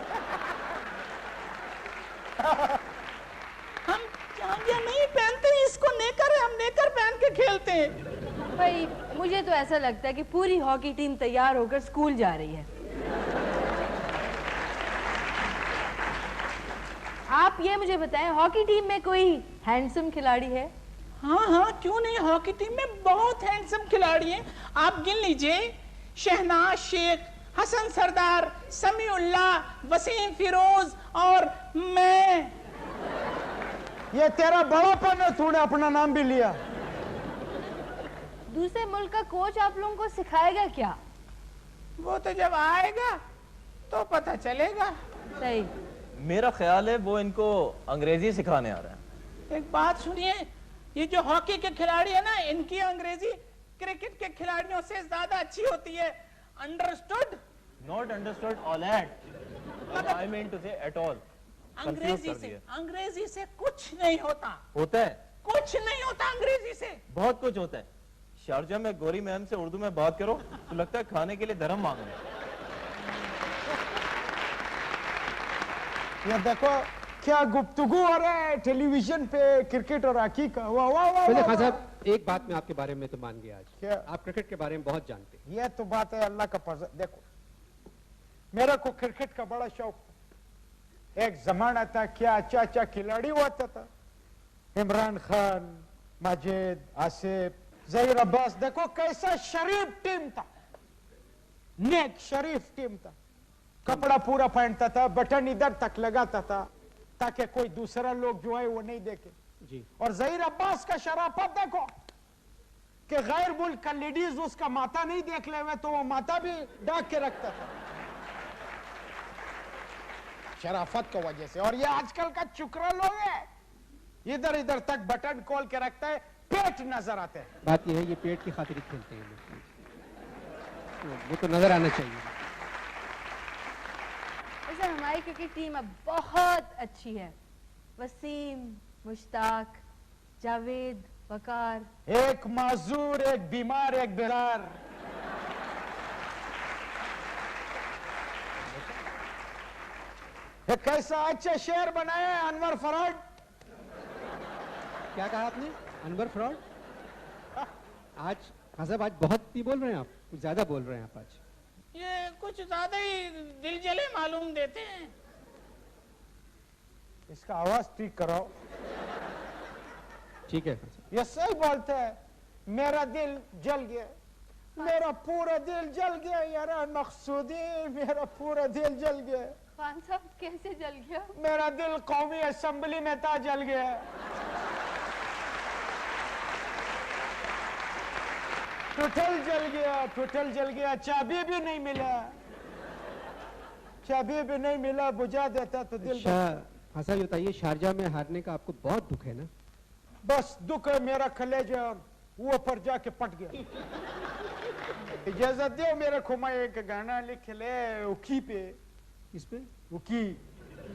हम जांघिया नहीं पहनते, इसको नेकर है, हम नेकर पहन के खेलते हैं। भाई मुझे तो ऐसा लगता है कि पूरी हॉकी टीम तैयार होकर स्कूल जा रही है। आप ये मुझे बताएं, हॉकी टीम में कोई हैंडसम खिलाड़ी है? हाँ, क्यों नहीं। हॉकी टीम में बहुत हैंडसम खिलाड़ी हैं। आप गिन लीजिए, शहनाज शेख, हसन सरदार, समीउल्लाह, वसीम फिरोज और मैं। ये तेरा बड़ापन है, तूने अपना नाम भी लिया। दूसरे मुल्क का कोच आप लोगों को सिखाएगा क्या? वो तो जब आएगा तो पता चलेगा। सही। मेरा ख्याल है वो इनको अंग्रेजी सिखाने आ रहा है। एक बात सुनिए, ये जो हॉकी के खिलाड़ी है ना, इनकी अंग्रेजी क्रिकेट के खिलाड़ियों से ज्यादा अच्छी होती है। Understood? Not understood, all at. I mean to say at all. अंग्रेजी से कुछ नहीं होता। होता है। कुछ नहीं होता अंग्रेजी से। बहुत कुछ होता है। शारजा में गोरी मैम से उर्दू में बात करो तो लगता है खाने के लिए धर्म मांग रहे हैं। ये देखो क्या गुफ्तगू हो रहा है टेलीविजन पे क्रिकेट और हॉकी का। वाह वाह वाह। पहले खान साहब, एक बात मैं आपके बारे में तो मान गया आज। क्या? आप क्रिकेट के बारे में बहुत जानते हैं। ये तो बात है, अल्लाह का फजल। देखो, मेरे को क्रिकेट का बड़ा शौक था। एक जमाना था, क्या अच्छा अच्छा खिलाड़ी होता था। इमरान खान, माजिद, आसिफ, जहीर अब्बास। देखो कैसा शरीफ टीम था, नेक शरीफ टीम था। कपड़ा पूरा पहनता था, बटन इधर तक लगाता था ताकि कोई दूसरा लोग जो है वो नहीं देखे जी। और जहीर अब्बास का शराफत देखो कि गैर मुल्क का लेडीज उसका माथा नहीं देख ले हुए तो वो माथा भी ढक के रखता था शराफत की वजह से। और ये आजकल का चुकरा लोग है, इधर इधर तक बटन खोल के रखता है, पेट नजर आते हैं। बात यह है, ये पेट की खातिर खेलते हैं लोग, वो तो नजर आना चाहिए। वैसे हमारी क्रिकेट टीम अब बहुत अच्छी है। वसीम, मुश्ताक, जावेद, वकार। एक माजूर, एक बीमार, एक बेकार। एक कैसा अच्छा शेर बनाया है अनवर फराड। क्या कहा आपने? अनवर फ्रॉड? आज खान साहब, आज बहुत ही बोल रहे हैं आप, कुछ ज्यादा बोल रहे हैं आप आज। ये कुछ ज्यादा ही दिल जले मालूम देते हैं। इसका आवाज ठीक कराओ। ठीक है खान साहब। ये सही बोलते हैं, मेरा दिल जल गया, मेरा पूरा दिल जल गया यार मकसूदी, मेरा पूरा दिल जल गया। खान साहब कैसे जल गया? मेरा दिल कौमी असेंबली में था, जल गया। टूटल जल गया, टूटल जल गया। चाबी भी नहीं मिला, चाबी भी नहीं मिला, बुझा देता तो दिल। हाँ साहब, ये बताइए, शारजा में हारने का आपको बहुत दुख है ना? बस दुख है, मेरा कलेजा वो पर जाके पट गया। इजाजत दो मेरे को, मैं एक गाना लिख ले उकी पे। इस पे? उकी।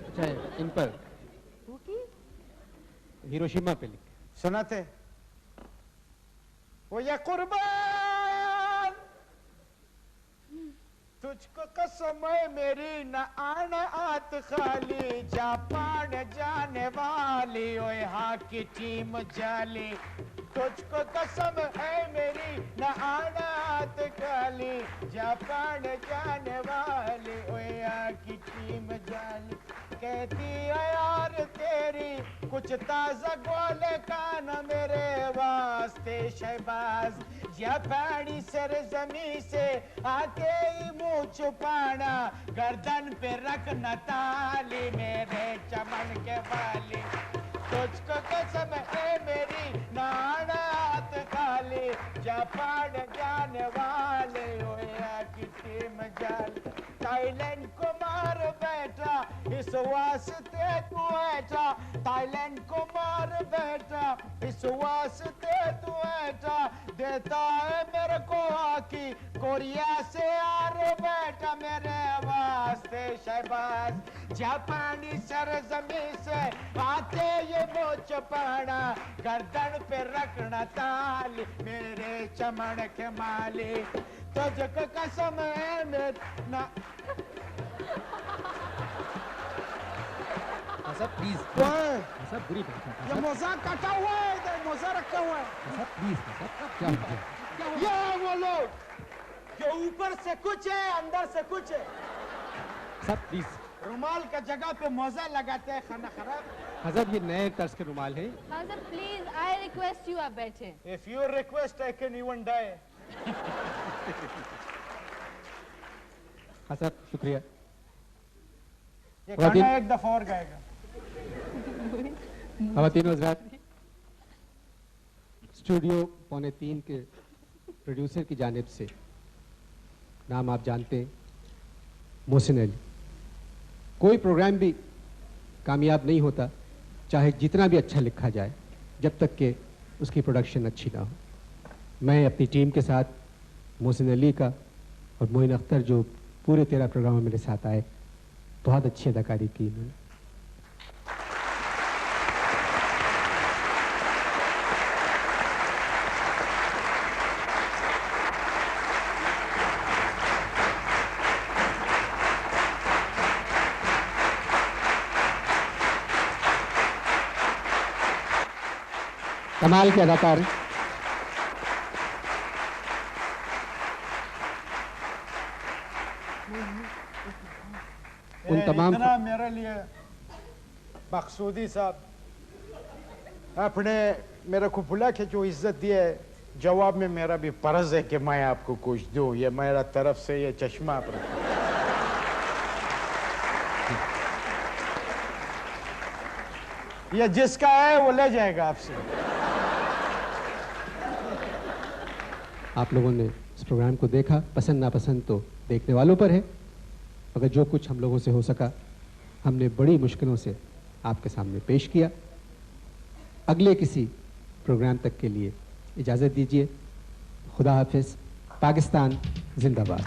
अच्छा, इन पर हिरोशिमा पे लिख। सुनाते वो ये कुर्बान तुझ तुझको कसम है मेरी न आना आत खाली, जापान जाने वाली ओए हाँ की टीम जाली। तुझको कसम है मेरी न आना आत खाली, जापान जाने वाली ओए हाँ की टीम जाली। कहती है यार तेरी कुछ ताजा गोले कान मेरे वास्ते शहबाज, जापानी सरजमी से आके ही मुंह छुपाना, गर्दन पे रखना ताली मेरे चमन के वाली। तुझको कसम है मेरी नाना हाथ खाली, जापान जाने वाले ओया की टीम जाली। थाईलैंड को मार बैठा इस वास्ते तू ऐठा, थाईलैंड को मार बैठा इस वास्ते तू ऐठा, देता है मेरे को हॉकी कोरिया से यार बैठा मेरे वास्ते शहबाज, जापानी सरजमी से आते ये वो चपाना, गर्दन पे रखना ताली मेरे चमन के माली। तुझको कसम है मेरी ना साहब प्लीज साहब बुरी बात है ये मोजा कटा हुआ है, इधर मोजा रखा हुआ है साहब प्लीज साहब क्या हो गया? ये वो लोग जो ऊपर से कुछ है अंदर से कुछ है। साहब प्लीज रुमाल का जगह पे मोजा लगाते हैं, खाना खराब। हजरत ये नए तर्ज के रुमाल हैं। हाँ sir please I request you आप बैठे। If you request I can even die. हजरत शुक्रिया। ये खातिन- गाना एक दफा और गाएगा। ख़वातीन व हज़रात, स्टूडियो 2:45 के प्रोड्यूसर की जानिब से, नाम आप जानते हैं, मोहसिन अली। कोई प्रोग्राम भी कामयाब नहीं होता चाहे जितना भी अच्छा लिखा जाए, जब तक कि उसकी प्रोडक्शन अच्छी ना हो। मैं अपनी टीम के साथ मोहसिन अली का और मोइन अख्तर जो पूरे 13 प्रोग्राम में मेरे साथ आए, बहुत अच्छी अदाकारी की इन्होंने। कमाल के अदाकार हैं। उन तमाम इतना मेरे लिए मकसूदी साहब आपने मेरे को बुला के जो इज्जत दी है, जवाब में मेरा भी फर्ज है कि मैं आपको कुछ दूं। ये मेरा तरफ से ये चश्मा आप रखो। ये जिसका है वो ले जाएगा आपसे। आप लोगों ने इस प्रोग्राम को देखा, पसंद नापसंद तो देखने वालों पर है, मगर जो कुछ हम लोगों से हो सका हमने बड़ी मुश्किलों से आपके सामने पेश किया। अगले किसी प्रोग्राम तक के लिए इजाज़त दीजिए। खुदा हाफिज़। पाकिस्तान जिंदाबाद।